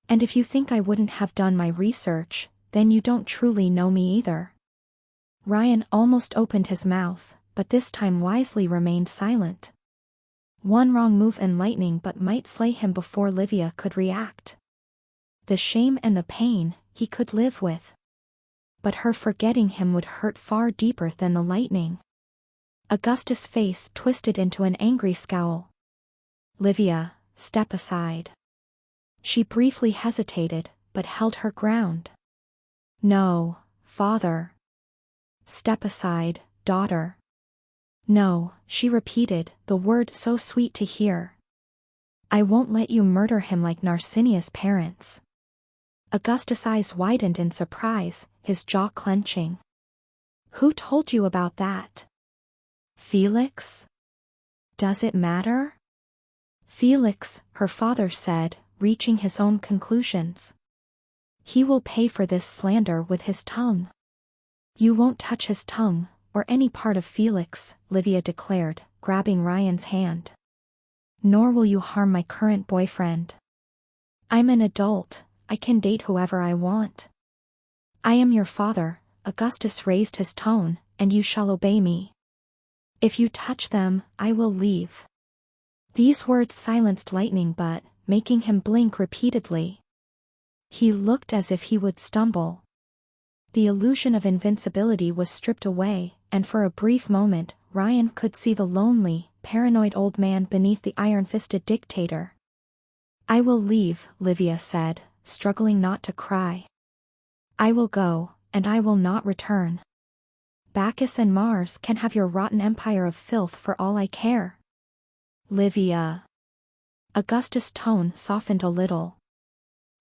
And if you think I wouldn't have done my research, then you don't truly know me either. Ryan almost opened his mouth, but this time wisely remained silent. One wrong move and Lightning Butt might slay him before Livia could react. The shame and the pain, he could live with. But her forgetting him would hurt far deeper than the lightning. Augustus' face twisted into an angry scowl. Livia, step aside. She briefly hesitated, but held her ground. No, father. Step aside, daughter. No, she repeated, the word so sweet to hear. I won't let you murder him like Narcinia's parents. Augustus' eyes widened in surprise, his jaw clenching. Who told you about that? Felix? Does it matter? Felix, her father said, reaching his own conclusions. He will pay for this slander with his tongue. You won't touch his tongue, or any part of Felix, Livia declared, grabbing Ryan's hand. Nor will you harm my current boyfriend. I'm an adult, I can date whoever I want. I am your father, Augustus raised his tone, and you shall obey me. If you touch them, I will leave. These words silenced Lightning Butt, making him blink repeatedly. He looked as if he would stumble. The illusion of invincibility was stripped away, and for a brief moment, Ryan could see the lonely, paranoid old man beneath the iron-fisted dictator. I will leave, Livia said, struggling not to cry. I will go, and I will not return. Bacchus and Mars can have your rotten empire of filth for all I care. Livia. Augustus' tone softened a little.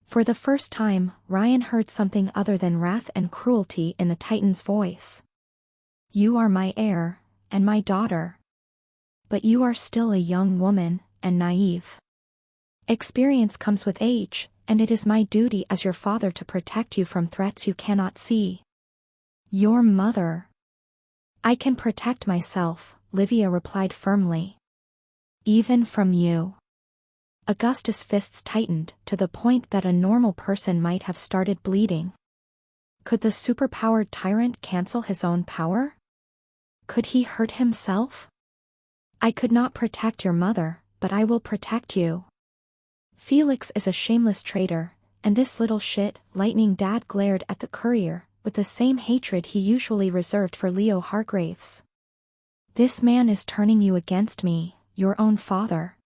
For the first time, Ryan heard something other than wrath and cruelty in the Titan's voice. You are my heir, and my daughter. But you are still a young woman, and naive. Experience comes with age, and it is my duty as your father to protect you from threats you cannot see. Your mother. I can protect myself, Livia replied firmly. Even from you. Augustus' fists tightened to the point that a normal person might have started bleeding. Could the superpowered tyrant cancel his own power? Could he hurt himself? I could not protect your mother, but I will protect you. Felix is a shameless traitor, and this little shit, Lightning Dad glared at the courier, with the same hatred he usually reserved for Leo Hargraves. This man is turning you against me, your own father.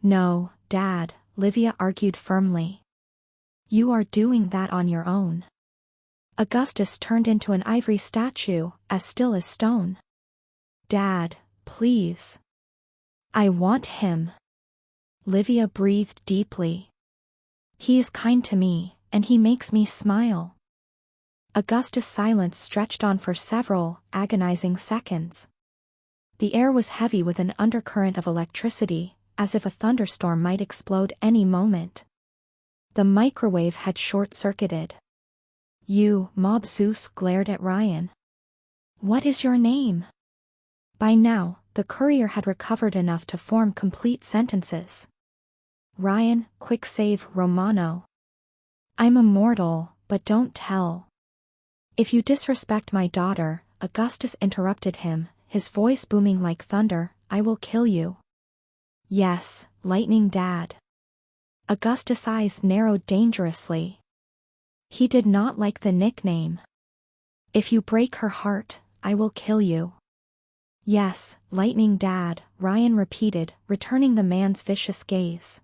No, Dad, Livia argued firmly. You are doing that on your own. Augustus turned into an ivory statue, as still as stone. Dad, please. I want him. Livia breathed deeply. He is kind to me, and he makes me smile. Augustus' silence stretched on for several agonizing seconds. The air was heavy with an undercurrent of electricity, as if a thunderstorm might explode any moment. The microwave had short-circuited. You, Mob Zeus glared at Ryan. What is your name? By now, the courier had recovered enough to form complete sentences. Ryan, quick save, Romano. I'm immortal, but don't tell. If you disrespect my daughter, Augustus interrupted him, his voice booming like thunder, I will kill you. Yes, Lightning Dad. Augustus' eyes narrowed dangerously. He did not like the nickname. If you break her heart, I will kill you. Yes, Lightning Dad, Ryan repeated, returning the man's vicious gaze.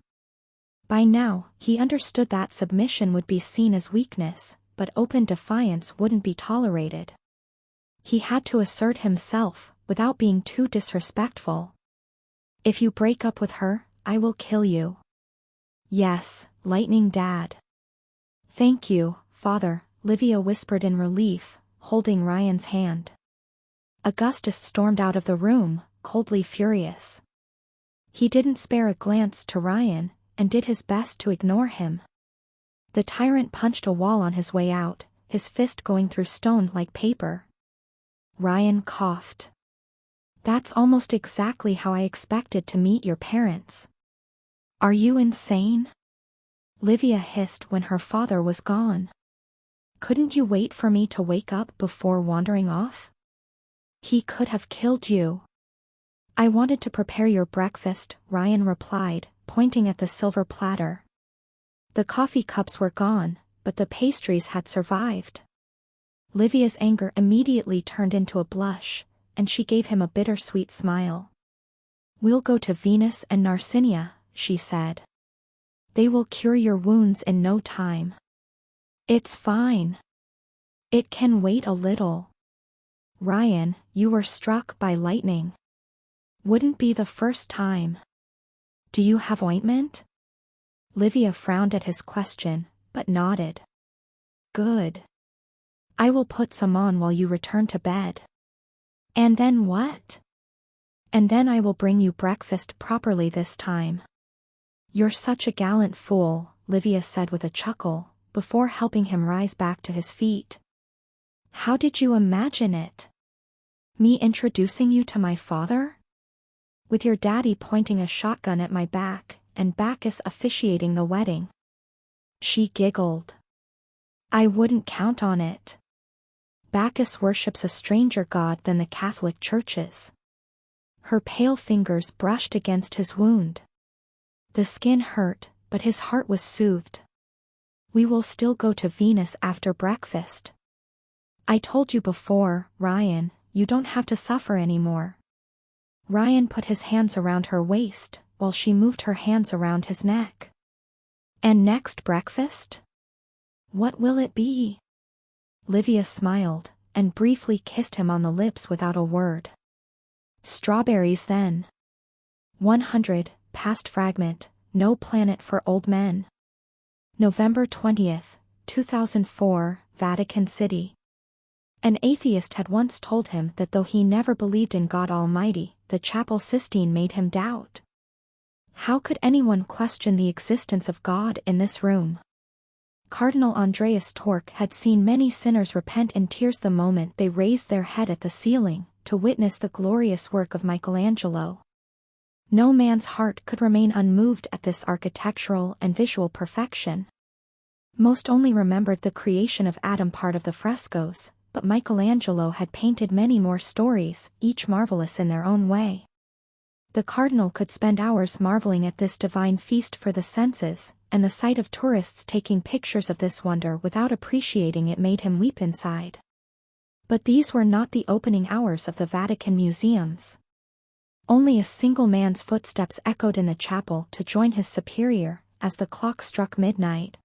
By now, he understood that submission would be seen as weakness, but open defiance wouldn't be tolerated. He had to assert himself, without being too disrespectful. If you break up with her, I will kill you. Yes, Lightning Dad. Thank you, Father, Livia whispered in relief, holding Ryan's hand. Augustus stormed out of the room, coldly furious. He didn't spare a glance to Ryan, and did his best to ignore him. The tyrant punched a wall on his way out, his fist going through stone like paper. Ryan coughed. That's almost exactly how I expected to meet your parents. Are you insane? Livia hissed when her father was gone. Couldn't you wait for me to wake up before wandering off? He could have killed you. I wanted to prepare your breakfast, Ryan replied, pointing at the silver platter. The coffee cups were gone, but the pastries had survived. Livia's anger immediately turned into a blush, and she gave him a bittersweet smile. We'll go to Venus and Narcinia, she said. They will cure your wounds in no time. It's fine. It can wait a little. Ryan, you were struck by lightning. Wouldn't be the first time. Do you have ointment? Livia frowned at his question, but nodded. Good. I will put some on while you return to bed. And then what? And then I will bring you breakfast properly this time. You're such a gallant fool, Livia said with a chuckle, before helping him rise back to his feet. How did you imagine it? Me introducing you to my father? With your daddy pointing a shotgun at my back, and Bacchus officiating the wedding. She giggled. I wouldn't count on it. Bacchus worships a stranger god than the Catholic churches. Her pale fingers brushed against his wound. The skin hurt, but his heart was soothed. We will still go to Venus after breakfast. I told you before, Ryan, you don't have to suffer anymore. Ryan put his hands around her waist, while she moved her hands around his neck. And next breakfast? What will it be? Livia smiled, and briefly kissed him on the lips without a word. Strawberries then. 100, past fragment, no planet for old men. November 20th, 2004, Vatican City. An atheist had once told him that though he never believed in God Almighty, the Chapel Sistine made him doubt. How could anyone question the existence of God in this room? Cardinal Andreas Torque had seen many sinners repent in tears the moment they raised their head at the ceiling, to witness the glorious work of Michelangelo. No man's heart could remain unmoved at this architectural and visual perfection. Most only remembered the creation of Adam part of the frescoes, but Michelangelo had painted many more stories, each marvelous in their own way. The cardinal could spend hours marveling at this divine feast for the senses, and the sight of tourists taking pictures of this wonder without appreciating it made him weep inside. But these were not the opening hours of the Vatican museums. Only a single man's footsteps echoed in the chapel to join his superior, as the clock struck midnight.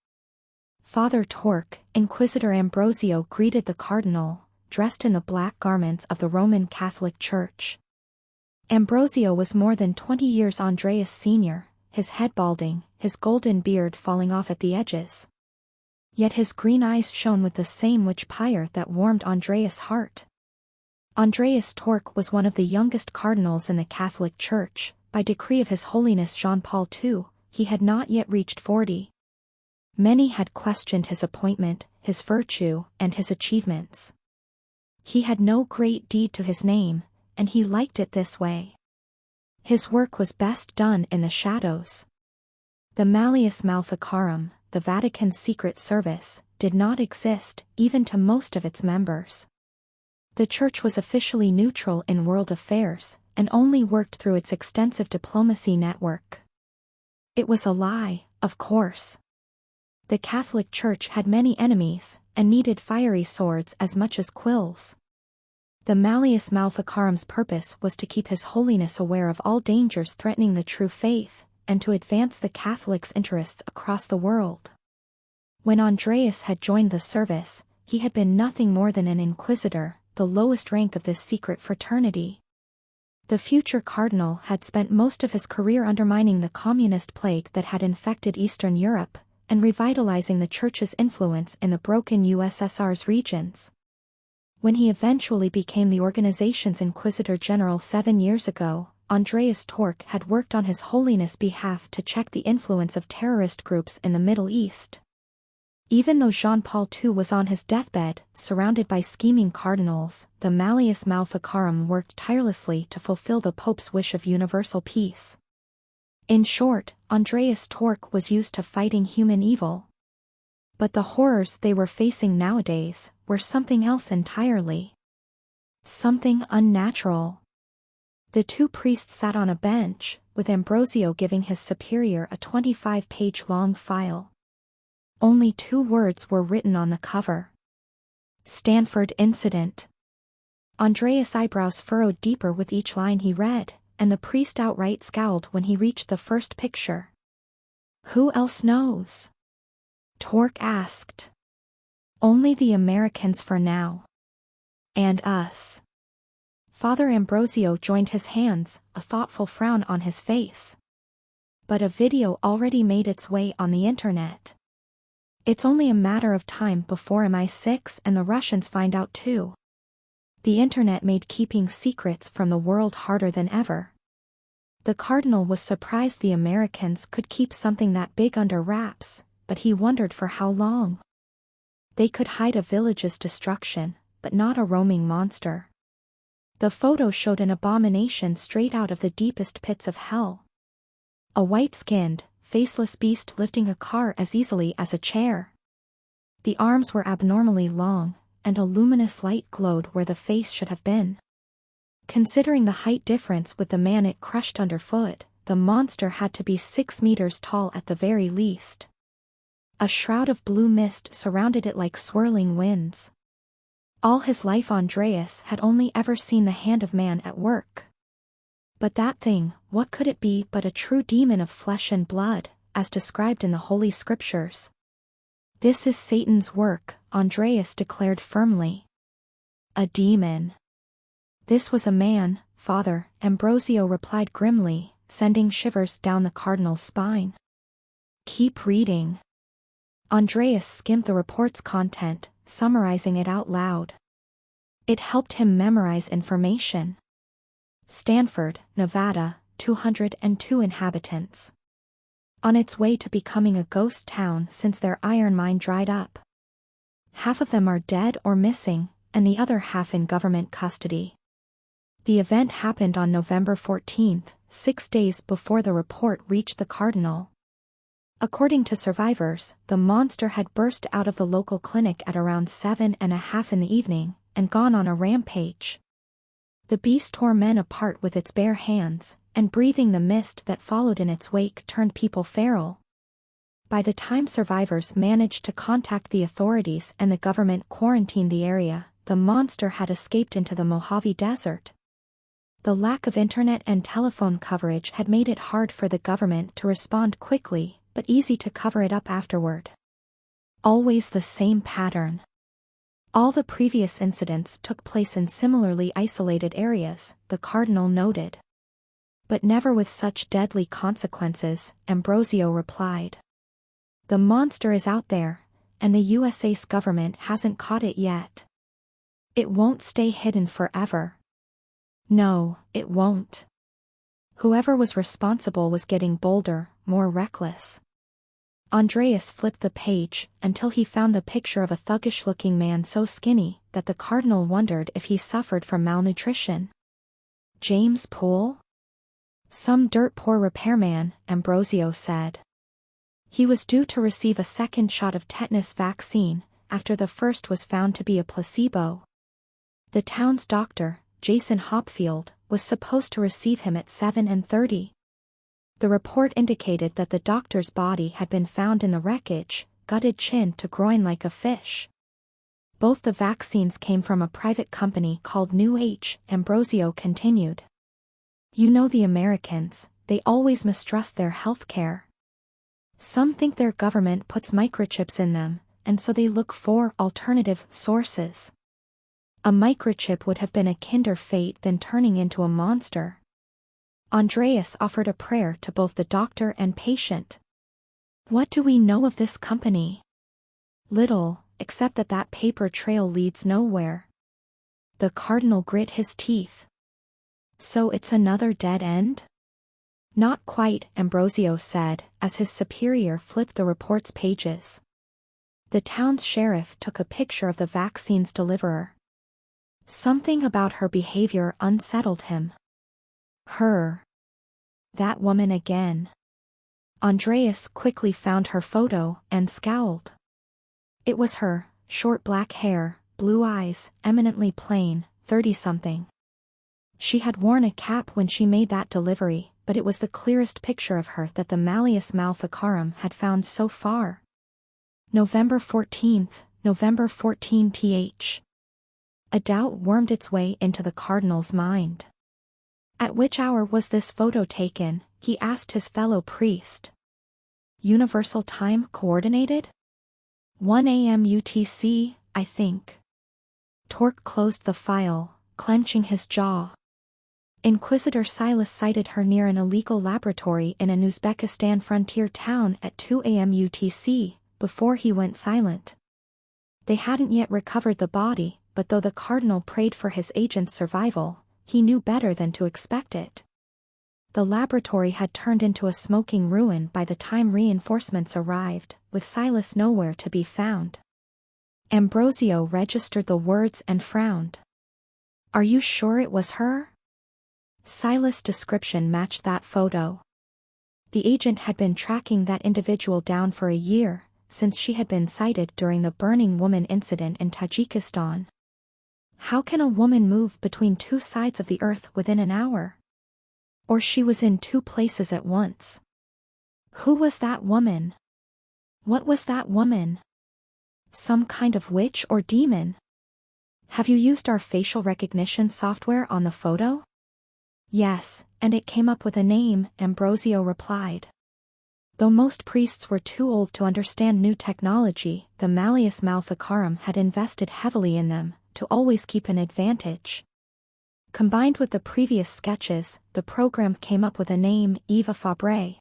Father Torque, Inquisitor Ambrosio greeted the cardinal, dressed in the black garments of the Roman Catholic Church. Ambrosio was more than 20 years Andreas' senior, his head balding, his golden beard falling off at the edges. Yet his green eyes shone with the same witch fire that warmed Andreas' heart. Andreas Torque was one of the youngest cardinals in the Catholic Church. By decree of His Holiness Jean Paul II, he had not yet reached 40. Many had questioned his appointment, his virtue, and his achievements. He had no great deed to his name, and he liked it this way. His work was best done in the shadows. The Malleus Maleficarum, the Vatican's secret service, did not exist, even to most of its members. The Church was officially neutral in world affairs, and only worked through its extensive diplomacy network. It was a lie, of course. The Catholic Church had many enemies, and needed fiery swords as much as quills. The Malleus Maleficarum's purpose was to keep His Holiness aware of all dangers threatening the true faith, and to advance the Catholics' interests across the world. When Andreas had joined the service, he had been nothing more than an inquisitor, the lowest rank of this secret fraternity. The future cardinal had spent most of his career undermining the communist plague that had infected Eastern Europe, and revitalizing the Church's influence in the broken USSR's regions. When he eventually became the organization's Inquisitor General 7 years ago, Andreas Tork had worked on His Holiness' behalf to check the influence of terrorist groups in the Middle East. Even though Jean-Paul II was on his deathbed, surrounded by scheming cardinals, the Malleus Maleficarum worked tirelessly to fulfill the Pope's wish of universal peace. In short, Andreas Tork was used to fighting human evil. But the horrors they were facing nowadays were something else entirely. Something unnatural. The two priests sat on a bench, with Ambrosio giving his superior a 25-page-long file. Only 2 words were written on the cover. Stanford Incident. Andreas' eyebrows furrowed deeper with each line he read, and the priest outright scowled when he reached the first picture. Who else knows? Tork asked. Only the Americans for now. And us. Father Ambrosio joined his hands, a thoughtful frown on his face. But a video already made its way on the internet. It's only a matter of time before MI6 and the Russians find out too. The internet made keeping secrets from the world harder than ever. The cardinal was surprised the Americans could keep something that big under wraps, but he wondered for how long. They could hide a village's destruction, but not a roaming monster. The photo showed an abomination straight out of the deepest pits of hell. A white-skinned, faceless beast lifting a car as easily as a chair. The arms were abnormally long, and a luminous light glowed where the face should have been. Considering the height difference with the man it crushed underfoot, the monster had to be 6 meters tall at the very least. A shroud of blue mist surrounded it like swirling winds. All his life Andreas had only ever seen the hand of man at work. But that thing, what could it be but a true demon of flesh and blood, as described in the Holy Scriptures? This is Satan's work, Andreas declared firmly. A demon. This was a man, Father Ambrosio replied grimly, sending shivers down the cardinal's spine. Keep reading. Andreas skimmed the report's content, summarizing it out loud. It helped him memorize information. Stanford, Nevada, 202 inhabitants. On its way to becoming a ghost town since their iron mine dried up. Half of them are dead or missing, and the other half in government custody. The event happened on November 14, 6 days before the report reached the cardinal. According to survivors, the monster had burst out of the local clinic at around 7:30 in the evening, and gone on a rampage. The beast tore men apart with its bare hands, and breathing the mist that followed in its wake turned people feral. By the time survivors managed to contact the authorities and the government quarantined the area, the monster had escaped into the Mojave Desert. The lack of internet and telephone coverage had made it hard for the government to respond quickly, but easy to cover it up afterward. Always the same pattern. All the previous incidents took place in similarly isolated areas, the cardinal noted. But never with such deadly consequences, Ambrosio replied. The monster is out there, and the USA's government hasn't caught it yet. It won't stay hidden forever. No, it won't. Whoever was responsible was getting bolder, more reckless. Andreas flipped the page until he found the picture of a thuggish-looking man so skinny that the cardinal wondered if he suffered from malnutrition. James Poole? Some dirt-poor repairman, Ambrosio said. He was due to receive a second shot of tetanus vaccine, after the first was found to be a placebo. The town's doctor, Jason Hopfield, was supposed to receive him at 7:30. The report indicated that the doctor's body had been found in the wreckage, gutted chin to groin like a fish. Both the vaccines came from a private company called New Age, Ambrosio continued. You know the Americans, they always mistrust their health care. Some think their government puts microchips in them, and so they look for alternative sources. A microchip would have been a kinder fate than turning into a monster. Andreas offered a prayer to both the doctor and patient. What do we know of this company? Little, except that paper trail leads nowhere. The cardinal grit his teeth. So it's another dead end? Not quite, Ambrosio said, as his superior flipped the report's pages. The town's sheriff took a picture of the vaccine's deliverer. Something about her behavior unsettled him. Her. That woman again. Andreas quickly found her photo and scowled. It was her, short black hair, blue eyes, eminently plain, 30-something. She had worn a cap when she made that delivery, but it was the clearest picture of her that the Malleus Maleficarum had found so far. November 14th, November 14th. A doubt wormed its way into the cardinal's mind. At which hour was this photo taken? He asked his fellow priest. Universal time coordinated? 1 a.m. UTC, I think. Torque closed the file, clenching his jaw. Inquisitor Silas sighted her near an illegal laboratory in an Uzbekistan frontier town at 2 a.m. UTC, before he went silent. They hadn't yet recovered the body, but though the cardinal prayed for his agent's survival, he knew better than to expect it. The laboratory had turned into a smoking ruin by the time reinforcements arrived, with Silas nowhere to be found. Ambrosio registered the words and frowned. Are you sure it was her? Silas' description matched that photo. The agent had been tracking that individual down for a year, since she had been sighted during the Burning Woman incident in Tajikistan. How can a woman move between two sides of the earth within an hour? Or she was in two places at once. Who was that woman? What was that woman? Some kind of witch or demon? Have you used our facial recognition software on the photo? Yes, and it came up with a name, Ambrosio replied. Though most priests were too old to understand new technology, the Malleus Maleficarum had invested heavily in them, to always keep an advantage. Combined with the previous sketches, the program came up with a name, Eva Fabre.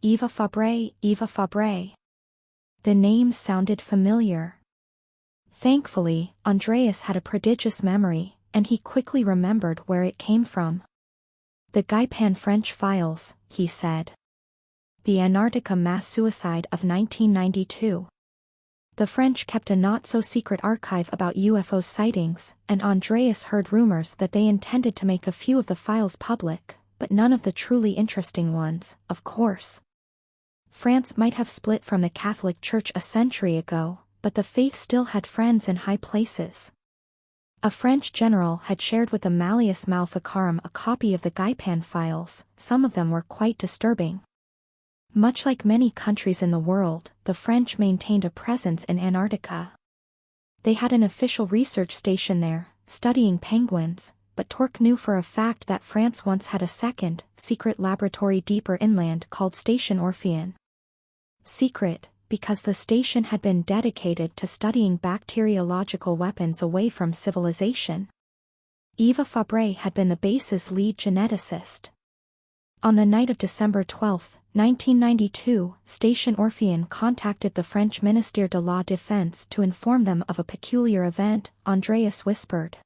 Eva Fabre, Eva Fabre. The name sounded familiar. Thankfully, Andreas had a prodigious memory, and he quickly remembered where it came from. The Gaipan French files, he said. The Antarctica mass suicide of 1992. The French kept a not-so-secret archive about UFO sightings, and Andreas heard rumors that they intended to make a few of the files public, but none of the truly interesting ones, of course. France might have split from the Catholic Church a century ago, but the faith still had friends in high places. A French general had shared with the Malleus Maleficarum a copy of the Gaipan files. Some of them were quite disturbing. Much like many countries in the world, the French maintained a presence in Antarctica. They had an official research station there, studying penguins, but Torque knew for a fact that France once had a second, secret laboratory deeper inland called Station Orpheon. Secret, because the station had been dedicated to studying bacteriological weapons away from civilization. Eva Fabre had been the base's lead geneticist. On the night of December 12, 1992, Station Orpheon contacted the French Ministère de la Défense to inform them of a peculiar event, Andreas whispered.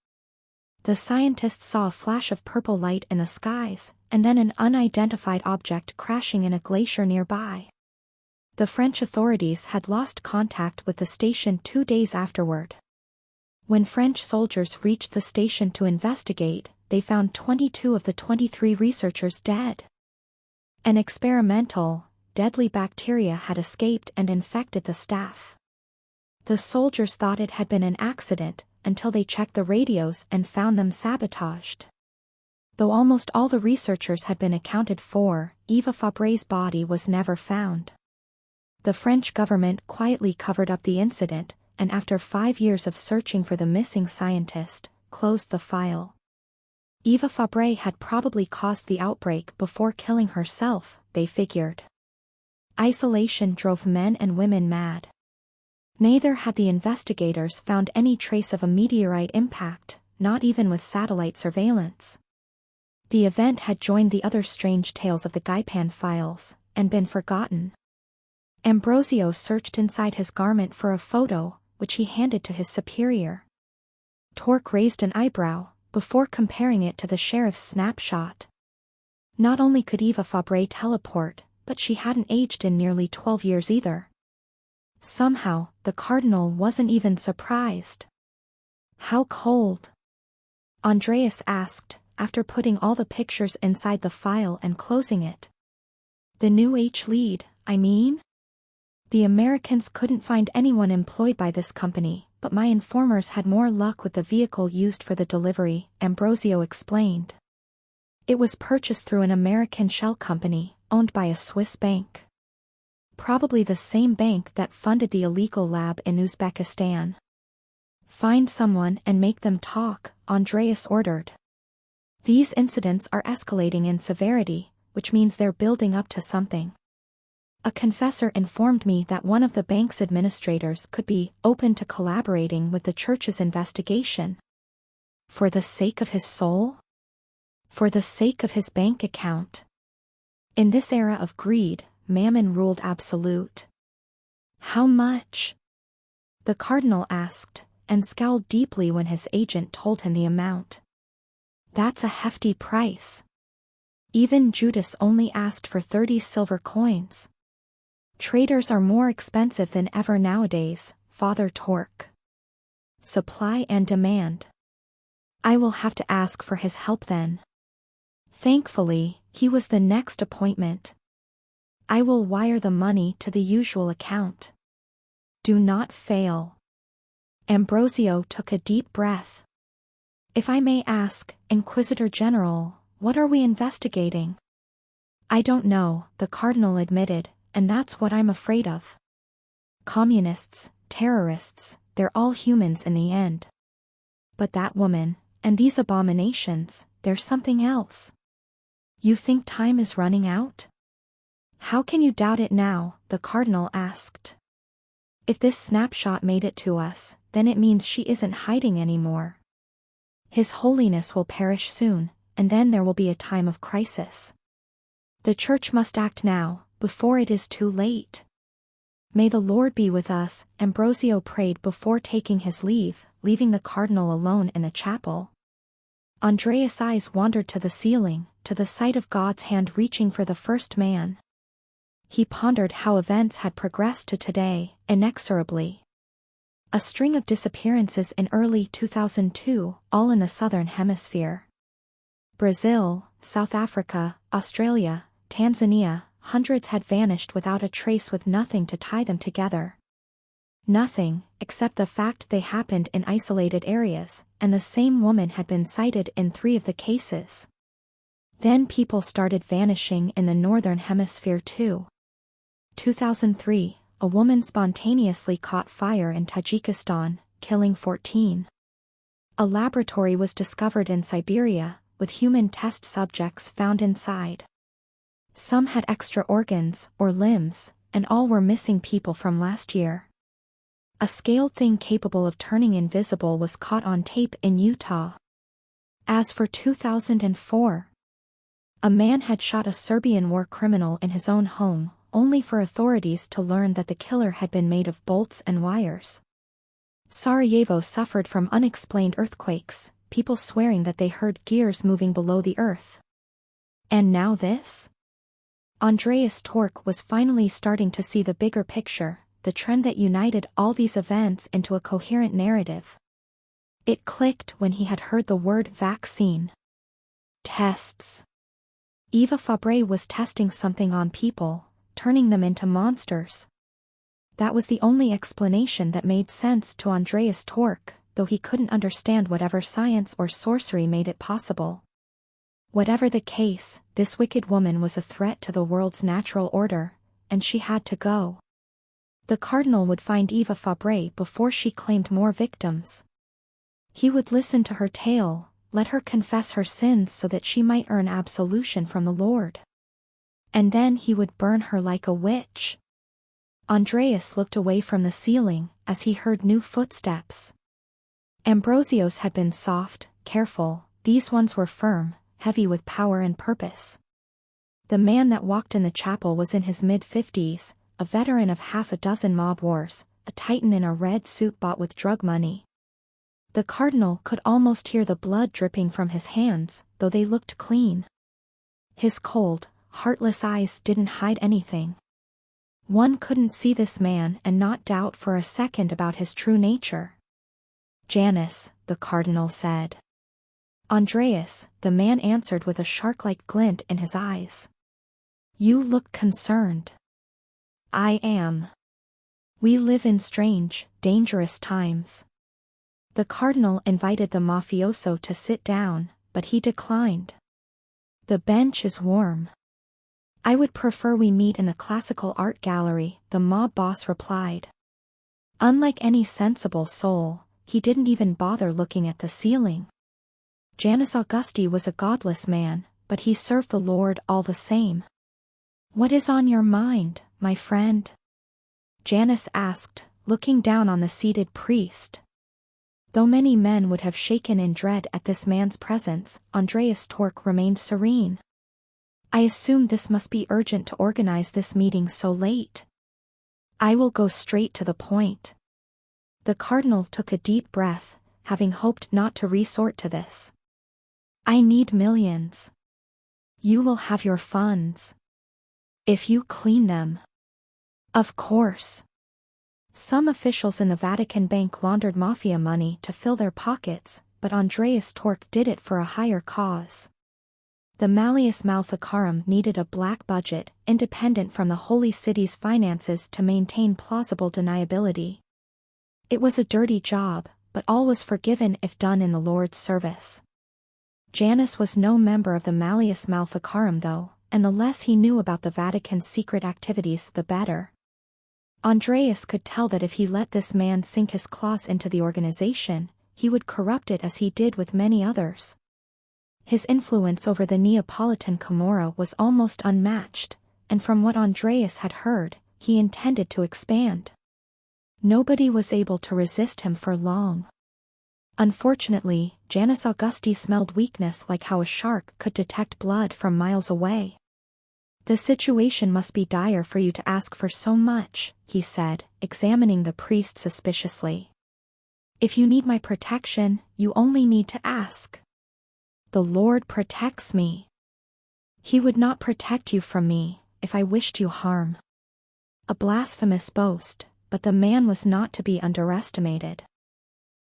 The scientists saw a flash of purple light in the skies, and then an unidentified object crashing in a glacier nearby. The French authorities had lost contact with the station 2 days afterward. When French soldiers reached the station to investigate, they found 22 of the 23 researchers dead. An experimental, deadly bacteria had escaped and infected the staff. The soldiers thought it had been an accident, until they checked the radios and found them sabotaged. Though almost all the researchers had been accounted for, Eva Fabre's body was never found. The French government quietly covered up the incident, and after 5 years of searching for the missing scientist, closed the file. Eva Fabre had probably caused the outbreak before killing herself, they figured. Isolation drove men and women mad. Neither had the investigators found any trace of a meteorite impact, not even with satellite surveillance. The event had joined the other strange tales of the Gaipan files, and been forgotten. Ambrosio searched inside his garment for a photo, which he handed to his superior. Torque raised an eyebrow, before comparing it to the sheriff's snapshot. Not only could Eva Fabre teleport, but she hadn't aged in nearly 12 years either. Somehow, the cardinal wasn't even surprised. How cold? Andreas asked, after putting all the pictures inside the file and closing it. The new H-lead, I mean? The Americans couldn't find anyone employed by this company, but my informers had more luck with the vehicle used for the delivery, Ambrosio explained. It was purchased through an American shell company, owned by a Swiss bank. Probably the same bank that funded the illegal lab in Uzbekistan. Find someone and make them talk, Andreas ordered. These incidents are escalating in severity, which means they're building up to something. A confessor informed me that one of the bank's administrators could be open to collaborating with the church's investigation. For the sake of his soul? For the sake of his bank account? In this era of greed, mammon ruled absolute. How much? The cardinal asked, and scowled deeply when his agent told him the amount. That's a hefty price. Even Judas only asked for 30 silver coins. Traders are more expensive than ever nowadays, Father Torque. Supply and demand. I will have to ask for his help then. Thankfully, he was the next appointment. I will wire the money to the usual account. Do not fail. Ambrosio took a deep breath. If I may ask, Inquisitor General, what are we investigating? I don't know, the cardinal admitted, and that's what I'm afraid of. Communists, terrorists, they're all humans in the end. But that woman, and these abominations, there's something else. You think time is running out? How can you doubt it now? The cardinal asked. If this snapshot made it to us, then it means she isn't hiding anymore. His Holiness will perish soon, and then there will be a time of crisis. The Church must act now, before it is too late. May the Lord be with us, Ambrosio prayed before taking his leave, leaving the cardinal alone in the chapel. Andreas' eyes wandered to the ceiling, to the sight of God's hand reaching for the first man. He pondered how events had progressed to today, inexorably. A string of disappearances in early 2002, all in the southern hemisphere. Brazil, South Africa, Australia, Tanzania, hundreds had vanished without a trace, with nothing to tie them together. Nothing, except the fact they happened in isolated areas, and the same woman had been cited in 3 of the cases. Then people started vanishing in the northern hemisphere too. 2003, a woman spontaneously caught fire in Tajikistan, killing 14. A laboratory was discovered in Siberia, with human test subjects found inside. Some had extra organs, or limbs, and all were missing people from last year. A scaled thing capable of turning invisible was caught on tape in Utah. As for 2004, a man had shot a Serbian war criminal in his own home, only for authorities to learn that the killer had been made of bolts and wires. Sarajevo suffered from unexplained earthquakes, people swearing that they heard gears moving below the earth. And now this? Andreas Torque was finally starting to see the bigger picture, the trend that united all these events into a coherent narrative. It clicked when he had heard the word vaccine. Tests. Eva Fabre was testing something on people, turning them into monsters. That was the only explanation that made sense to Andreas Torque, though he couldn't understand whatever science or sorcery made it possible. Whatever the case, this wicked woman was a threat to the world's natural order, and she had to go. The cardinal would find Eva Fabre before she claimed more victims. He would listen to her tale, let her confess her sins so that she might earn absolution from the Lord. And then he would burn her like a witch. Andreas looked away from the ceiling as he heard new footsteps. Ambrosio's had been soft, careful, these ones were firm, heavy with power and purpose. The man that walked in the chapel was in his mid-50s, a veteran of half a dozen mob wars, a titan in a red suit bought with drug money. The cardinal could almost hear the blood dripping from his hands, though they looked clean. His cold, heartless eyes didn't hide anything. One couldn't see this man and not doubt for a second about his true nature. "Janus," the cardinal said. "Andreas," the man answered with a shark-like glint in his eyes. "You look concerned." "I am. We live in strange, dangerous times." The cardinal invited the mafioso to sit down, but he declined. "The bench is warm." "I would prefer we meet in the classical art gallery," the mob boss replied. Unlike any sensible soul, he didn't even bother looking at the ceiling. Janus Augusti was a godless man, but he served the Lord all the same. "What is on your mind, my friend?" Janus asked, looking down on the seated priest. Though many men would have shaken in dread at this man's presence, Andreas Torque remained serene. "I assume this must be urgent to organize this meeting so late. I will go straight to the point." The cardinal took a deep breath, having hoped not to resort to this. "I need millions. You will have your funds. If you clean them." "Of course." Some officials in the Vatican Bank laundered mafia money to fill their pockets, but Andreas Torque did it for a higher cause. The Malleus Maleficarum needed a black budget, independent from the Holy City's finances to maintain plausible deniability. It was a dirty job, but all was forgiven if done in the Lord's service. Janus was no member of the Malleus Maleficarum though, and the less he knew about the Vatican's secret activities the better. Andreas could tell that if he let this man sink his claws into the organization, he would corrupt it as he did with many others. His influence over the Neapolitan Camorra was almost unmatched, and from what Andreas had heard, he intended to expand. Nobody was able to resist him for long. Unfortunately, Janus Augusti smelled weakness like how a shark could detect blood from miles away. "The situation must be dire for you to ask for so much," he said, examining the priest suspiciously. "If you need my protection, you only need to ask." "The Lord protects me. He would not protect you from me, if I wished you harm." A blasphemous boast, but the man was not to be underestimated.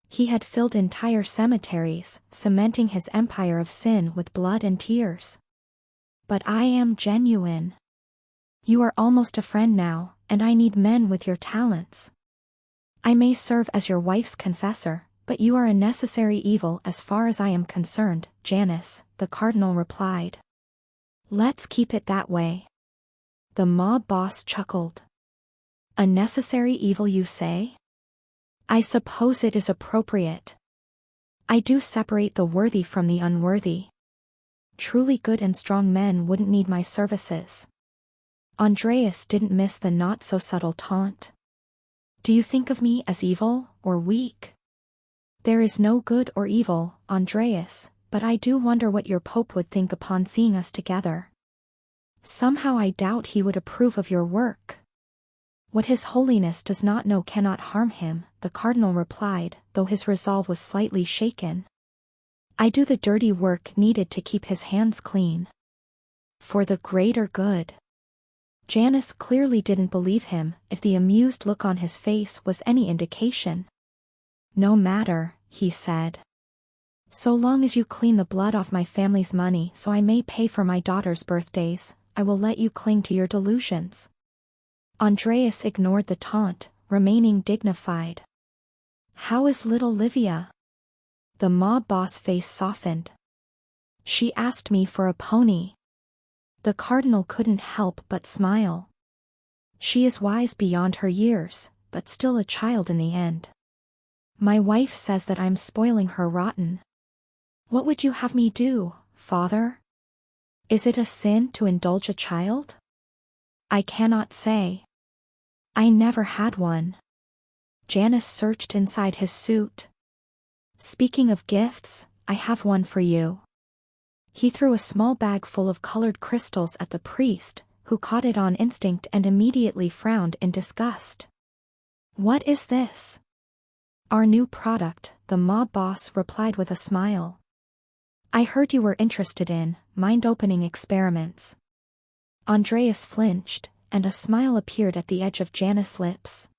He had filled entire cemeteries, cementing his empire of sin with blood and tears. "But I am genuine. You are almost a friend now, and I need men with your talents. I may serve as your wife's confessor, but you are a necessary evil as far as I am concerned, Janus," the cardinal replied. "Let's keep it that way." The mob boss chuckled. "A necessary evil, you say? I suppose it is appropriate. I do separate the worthy from the unworthy. Truly good and strong men wouldn't need my services." Andreas didn't miss the not-so-subtle taunt. "Do you think of me as evil, or weak?" "There is no good or evil, Andreas, but I do wonder what your Pope would think upon seeing us together. Somehow I doubt he would approve of your work." "What His Holiness does not know cannot harm him," the cardinal replied, though his resolve was slightly shaken. "I do the dirty work needed to keep his hands clean. For the greater good." Janus clearly didn't believe him, if the amused look on his face was any indication. "No matter," he said. "So long as you clean the blood off my family's money so I may pay for my daughter's birthdays, I will let you cling to your delusions." Andreas ignored the taunt, remaining dignified. "How is little Livia?" The mob boss face softened. She asked me for a pony. The cardinal couldn't help but smile. She is wise beyond her years, but still a child in the end. My wife says that I'm spoiling her rotten. What would you have me do, father? Is it a sin to indulge a child? I cannot say. I never had one. Janice searched inside his suit. Speaking of gifts, I have one for you. He threw a small bag full of colored crystals at the priest, who caught it on instinct and immediately frowned in disgust. What is this? Our new product, the mob boss replied with a smile. I heard you were interested in mind-opening experiments. Andreas flinched, and a smile appeared at the edge of Janice's lips.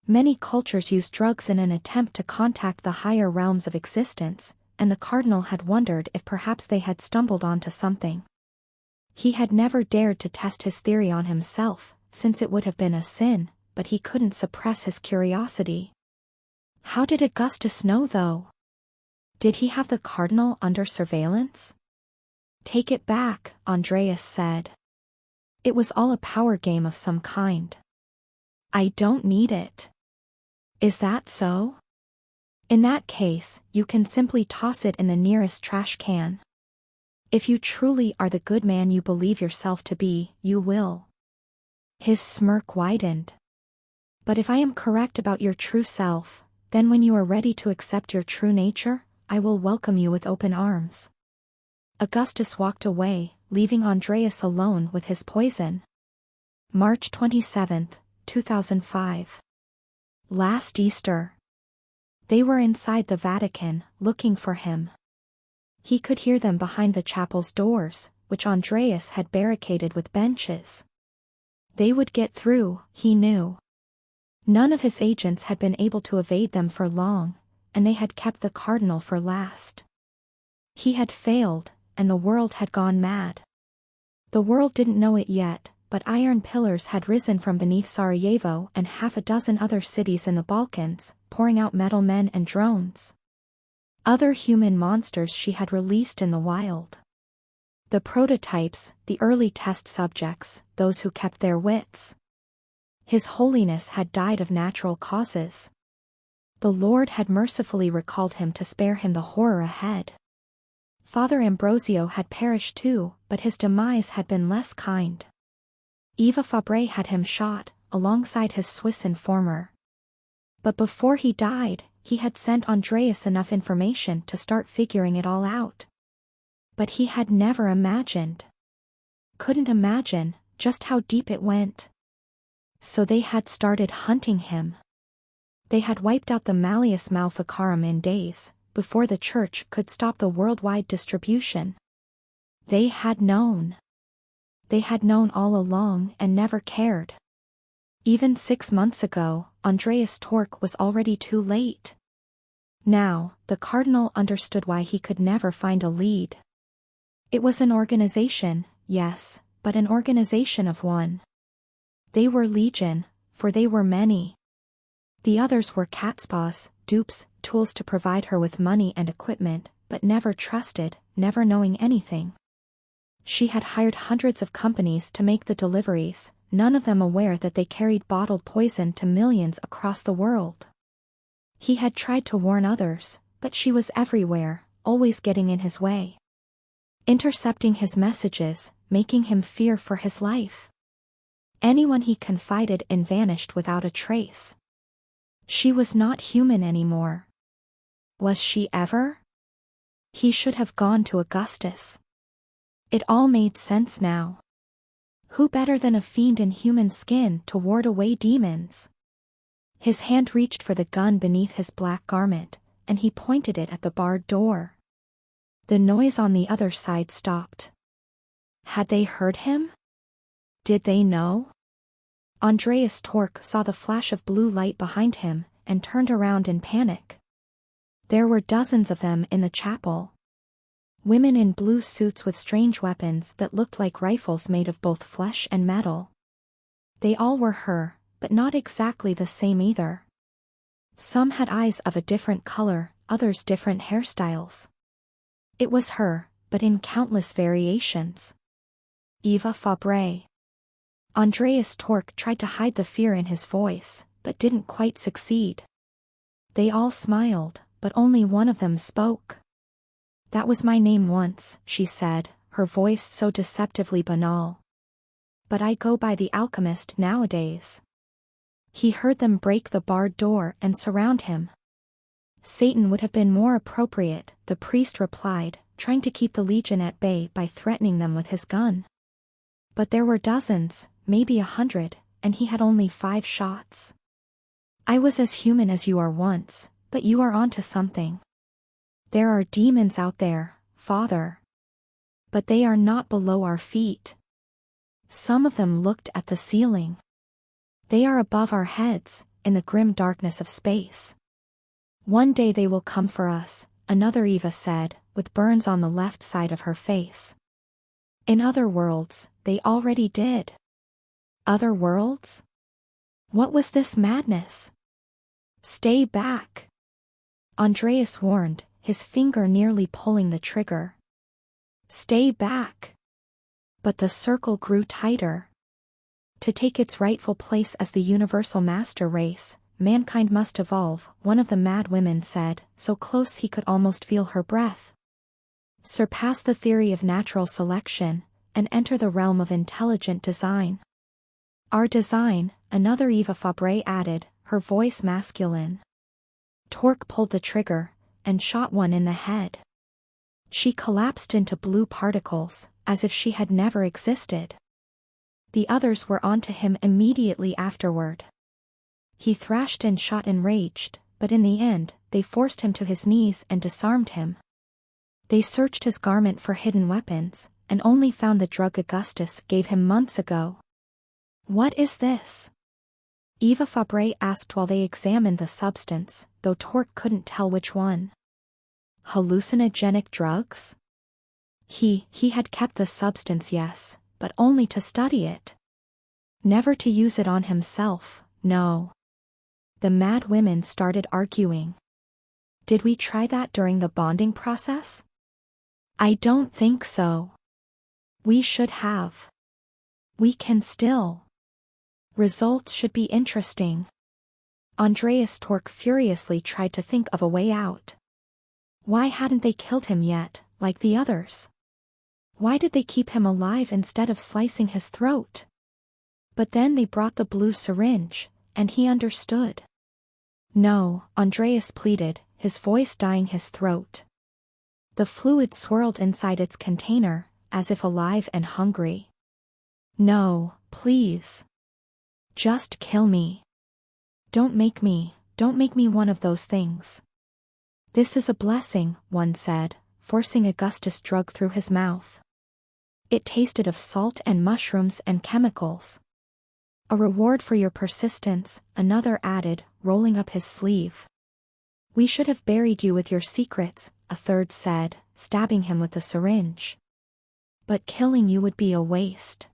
Many cultures use drugs in an attempt to contact the higher realms of existence, and the cardinal had wondered if perhaps they had stumbled onto something. He had never dared to test his theory on himself, since it would have been a sin, but he couldn't suppress his curiosity. How did Augustus know, though? Did he have the cardinal under surveillance? Take it back, Andreas said. It was all a power game of some kind. I don't need it. Is that so? In that case, you can simply toss it in the nearest trash can. If you truly are the good man you believe yourself to be, you will. His smirk widened. But if I am correct about your true self, then when you are ready to accept your true nature, I will welcome you with open arms. Augustus walked away, leaving Andreas alone with his poison. March 27, 2005. Last Easter. They were inside the Vatican, looking for him. He could hear them behind the chapel's doors, which Andreas had barricaded with benches. They would get through, he knew. None of his agents had been able to evade them for long, and they had kept the cardinal for last. He had failed, and the world had gone mad. The world didn't know it yet, but iron pillars had risen from beneath Sarajevo and half a dozen other cities in the Balkans, pouring out metal men and drones. Other human monsters she had released in the wild. The prototypes, the early test subjects, those who kept their wits. His Holiness had died of natural causes. The Lord had mercifully recalled him to spare him the horror ahead. Father Ambrosio had perished too, but his demise had been less kind. Eva Fabre had him shot, alongside his Swiss informer. But before he died, he had sent Andreas enough information to start figuring it all out. But he had never imagined. Couldn't imagine, just how deep it went. So they had started hunting him. They had wiped out the Malleus Maleficarum in days, before the church could stop the worldwide distribution. They had known. They had known all along and never cared. Even 6 months ago, Andreas Torque was already too late. Now, the cardinal understood why he could never find a lead. It was an organization, yes, but an organization of one. They were legion, for they were many. The others were catspaws, dupes, tools to provide her with money and equipment, but never trusted, never knowing anything. She had hired hundreds of companies to make the deliveries, none of them aware that they carried bottled poison to millions across the world. He had tried to warn others, but she was everywhere, always getting in his way. Intercepting his messages, making him fear for his life. Anyone he confided in vanished without a trace. She was not human anymore. Was she ever? He should have gone to Augustus. It all made sense now. Who better than a fiend in human skin to ward away demons? His hand reached for the gun beneath his black garment, and he pointed it at the barred door. The noise on the other side stopped. Had they heard him? Did they know? Andreas Torque saw the flash of blue light behind him, and turned around in panic. There were dozens of them in the chapel. Women in blue suits with strange weapons that looked like rifles made of both flesh and metal. They all were her, but not exactly the same either. Some had eyes of a different color, others different hairstyles. It was her, but in countless variations. Eva Fabre. Andreas Torque tried to hide the fear in his voice, but didn't quite succeed. They all smiled, but only one of them spoke. "That was my name once," she said, her voice so deceptively banal. "But I go by the alchemist nowadays." He heard them break the barred door and surround him. "Satan would have been more appropriate," the priest replied, trying to keep the legion at bay by threatening them with his gun. But there were dozens, maybe 100, and he had only 5 shots. "I was as human as you are once, but you are onto something. There are demons out there, Father. But they are not below our feet." Some of them looked at the ceiling. "They are above our heads, in the grim darkness of space. One day they will come for us," another Eva said, with burns on the left side of her face. "In other worlds, they already did." Other worlds? What was this madness? "Stay back," Andreas warned, his finger nearly pulling the trigger. "Stay back." But the circle grew tighter. To take its rightful place as the universal master race, mankind must evolve, one of the mad women said, so close he could almost feel her breath. "Surpass the theory of natural selection, and enter the realm of intelligent design." "Our design," another Eva Fabre added, her voice masculine. Torque pulled the trigger, and shot one in the head. She collapsed into blue particles, as if she had never existed. The others were onto him immediately afterward. He thrashed and shot enraged, but in the end, they forced him to his knees and disarmed him. They searched his garment for hidden weapons, and only found the drug Augustus gave him months ago. "What is this?" Eva Fabre asked while they examined the substance, though Torque couldn't tell which one. Hallucinogenic drugs? He had kept the substance, yes, but only to study it. Never to use it on himself, no. The mad women started arguing. "Did we try that during the bonding process?" "I don't think so. We should have. We can still. Results should be interesting." Andreas Torque furiously tried to think of a way out. Why hadn't they killed him yet, like the others? Why did they keep him alive instead of slicing his throat? But then they brought the blue syringe, and he understood. "No," Andreas pleaded, his voice dyeing his throat. The fluid swirled inside its container, as if alive and hungry. "No, please. Just kill me. Don't make me one of those things." "This is a blessing," one said, forcing Augustus' drug through his mouth. It tasted of salt and mushrooms and chemicals. "A reward for your persistence," another added, rolling up his sleeve. "We should have buried you with your secrets," a third said, stabbing him with the syringe. "But killing you would be a waste."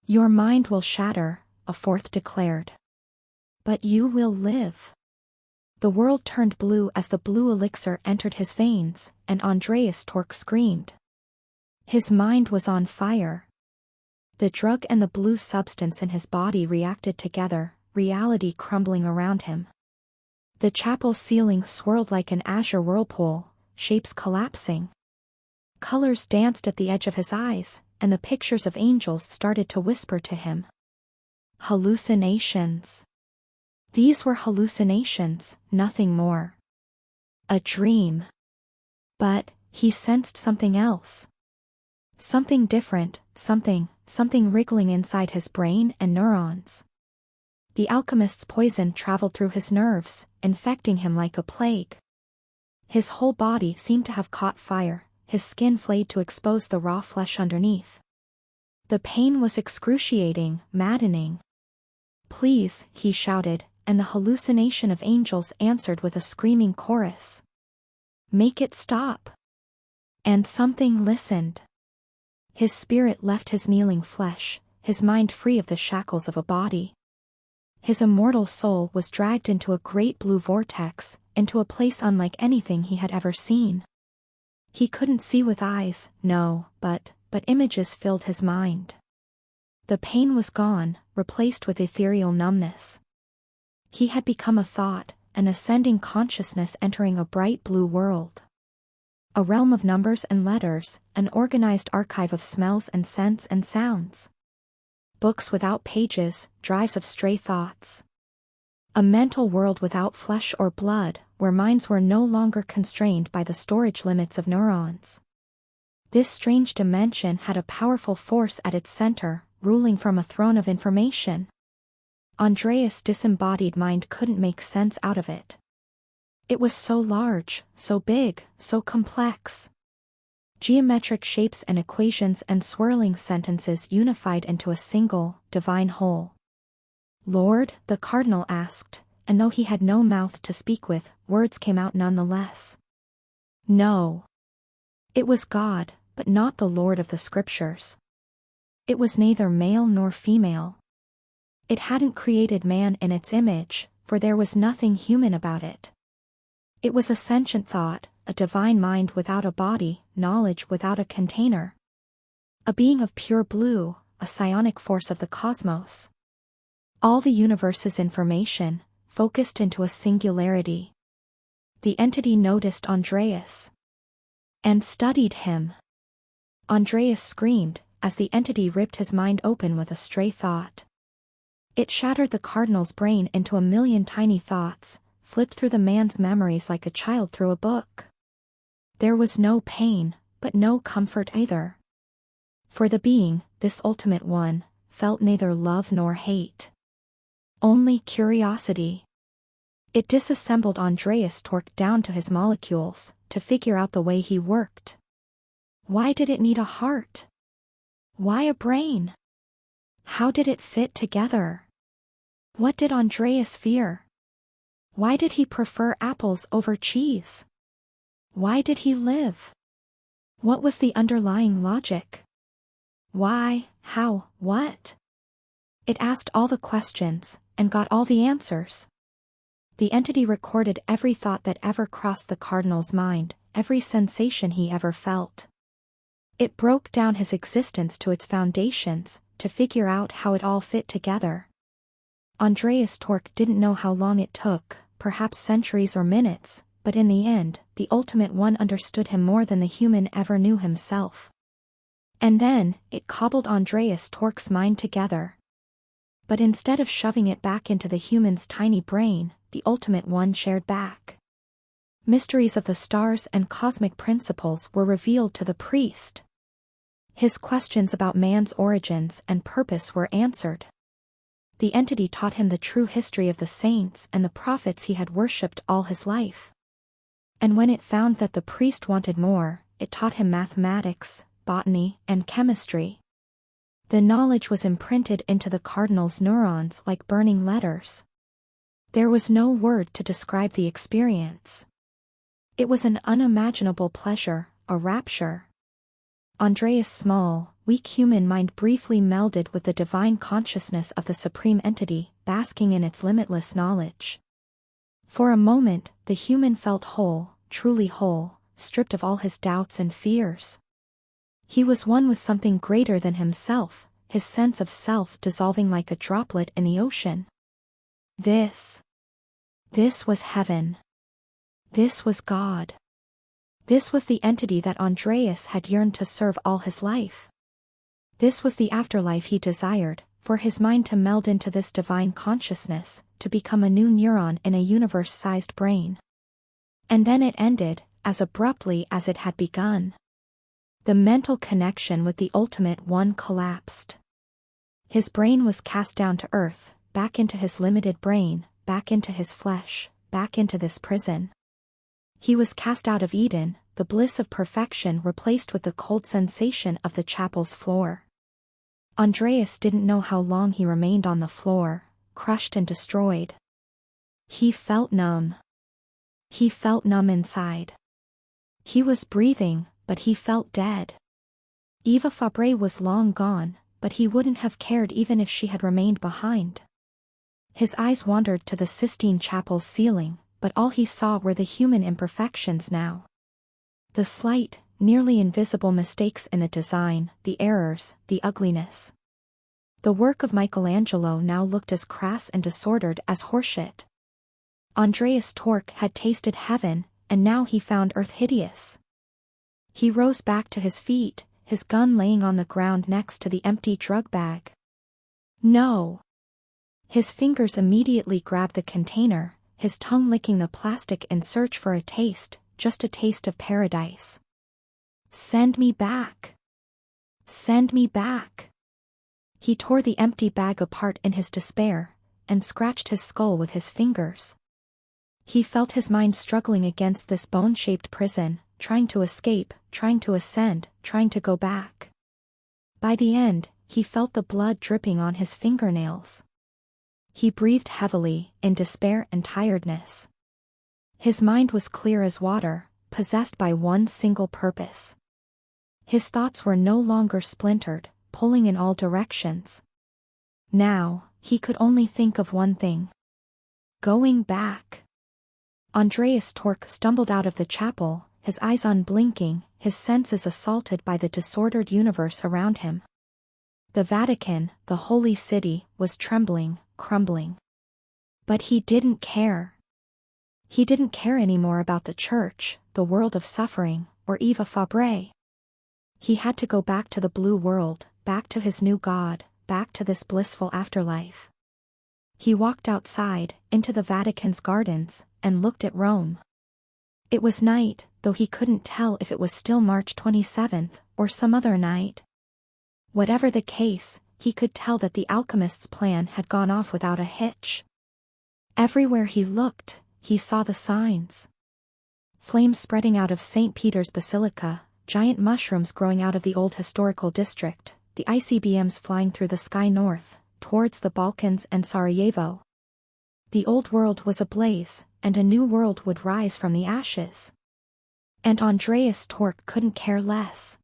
"Your mind will shatter," a fourth declared. "But you will live." The world turned blue as the blue elixir entered his veins, and Andreas Torque screamed. His mind was on fire. The drug and the blue substance in his body reacted together, reality crumbling around him. The chapel ceiling swirled like an azure whirlpool, shapes collapsing. Colors danced at the edge of his eyes, and the pictures of angels started to whisper to him. Hallucinations. These were hallucinations, nothing more. A dream. But he sensed something else. Something different, something wriggling inside his brain and neurons. The alchemist's poison traveled through his nerves, infecting him like a plague. His whole body seemed to have caught fire, his skin flayed to expose the raw flesh underneath. The pain was excruciating, maddening. "Please," he shouted, and the hallucination of angels answered with a screaming chorus. "Make it stop." And something listened. His spirit left his kneeling flesh, his mind free of the shackles of a body. His immortal soul was dragged into a great blue vortex, into a place unlike anything he had ever seen. He couldn't see with eyes, no, but images filled his mind. The pain was gone, replaced with ethereal numbness. He had become a thought, an ascending consciousness entering a bright blue world. A realm of numbers and letters, an organized archive of smells and scents and sounds. Books without pages, drives of stray thoughts. A mental world without flesh or blood, where minds were no longer constrained by the storage limits of neurons. This strange dimension had a powerful force at its center, ruling from a throne of information. Andreas' disembodied mind couldn't make sense out of it. It was so large, so big, so complex. Geometric shapes and equations and swirling sentences unified into a single, divine whole. "Lord?" the cardinal asked, and though he had no mouth to speak with, words came out nonetheless. No. It was God, but not the Lord of the Scriptures. It was neither male nor female. It hadn't created man in its image, for there was nothing human about it. It was a sentient thought, a divine mind without a body, knowledge without a container. A being of pure blue, a psionic force of the cosmos. All the universe's information, focused into a singularity. The entity noticed Andreas. And studied him. Andreas screamed, as the entity ripped his mind open with a stray thought. It shattered the cardinal's brain into a million tiny thoughts, flipped through the man's memories like a child through a book. There was no pain, but no comfort either. For the being, this ultimate one, felt neither love nor hate. Only curiosity. It disassembled Andreas' torque down to his molecules, to figure out the way he worked. Why did it need a heart? Why a brain? How did it fit together? What did Andreas fear? Why did he prefer apples over cheese? Why did he live? What was the underlying logic? Why, how, what? It asked all the questions, and got all the answers. The entity recorded every thought that ever crossed the cardinal's mind, every sensation he ever felt. It broke down his existence to its foundations, to figure out how it all fit together. Andreas Torque didn't know how long it took, perhaps centuries or minutes, but in the end, the Ultimate One understood him more than the human ever knew himself. And then, it cobbled Andreas Torque's mind together. But instead of shoving it back into the human's tiny brain, the Ultimate One shared back. Mysteries of the stars and cosmic principles were revealed to the priest. His questions about man's origins and purpose were answered. The entity taught him the true history of the saints and the prophets he had worshipped all his life. And when it found that the priest wanted more, it taught him mathematics, botany, and chemistry. The knowledge was imprinted into the cardinal's neurons like burning letters. There was no word to describe the experience. It was an unimaginable pleasure, a rapture. Andreas' small, weak human mind briefly melded with the divine consciousness of the supreme entity, basking in its limitless knowledge. For a moment, the human felt whole, truly whole, stripped of all his doubts and fears. He was one with something greater than himself, his sense of self dissolving like a droplet in the ocean. This was heaven. This was God. This was the entity that Andreas had yearned to serve all his life. This was the afterlife he desired, for his mind to meld into this divine consciousness, to become a new neuron in a universe-sized brain. And then it ended, as abruptly as it had begun. The mental connection with the Ultimate One collapsed. His brain was cast down to earth, back into his limited brain, back into his flesh, back into this prison. He was cast out of Eden, the bliss of perfection replaced with the cold sensation of the chapel's floor. Andreas didn't know how long he remained on the floor, crushed and destroyed. He felt numb. He felt numb inside. He was breathing, but he felt dead. Eva Fabre was long gone, but he wouldn't have cared even if she had remained behind. His eyes wandered to the Sistine Chapel's ceiling, but all he saw were the human imperfections now. The slight, nearly invisible mistakes in the design, the errors, the ugliness. The work of Michelangelo now looked as crass and disordered as horseshit. Andreas Tork had tasted heaven, and now he found earth hideous. He rose back to his feet, his gun laying on the ground next to the empty drug bag. No! His fingers immediately grabbed the container, his tongue licking the plastic in search for a taste, just a taste of paradise. Send me back! Send me back! He tore the empty bag apart in his despair, and scratched his skull with his fingers. He felt his mind struggling against this bone-shaped prison, trying to escape, trying to ascend, trying to go back. By the end, he felt the blood dripping on his fingernails. He breathed heavily, in despair and tiredness. His mind was clear as water, possessed by one single purpose. His thoughts were no longer splintered, pulling in all directions. Now, he could only think of one thing. Going back. Andreas Tork stumbled out of the chapel, his eyes unblinking, his senses assaulted by the disordered universe around him. The Vatican, the holy city, was trembling, crumbling. But he didn't care. He didn't care anymore about the church, the world of suffering, or Eva Fabre. He had to go back to the blue world, back to his new God, back to this blissful afterlife. He walked outside, into the Vatican's gardens, and looked at Rome. It was night, though he couldn't tell if it was still March 27th, or some other night. Whatever the case, he could tell that the alchemist's plan had gone off without a hitch. Everywhere he looked, he saw the signs. Flames spreading out of St. Peter's Basilica, giant mushrooms growing out of the old historical district, the ICBMs flying through the sky north, towards the Balkans and Sarajevo. The old world was ablaze, and a new world would rise from the ashes. And Andreas Tork couldn't care less.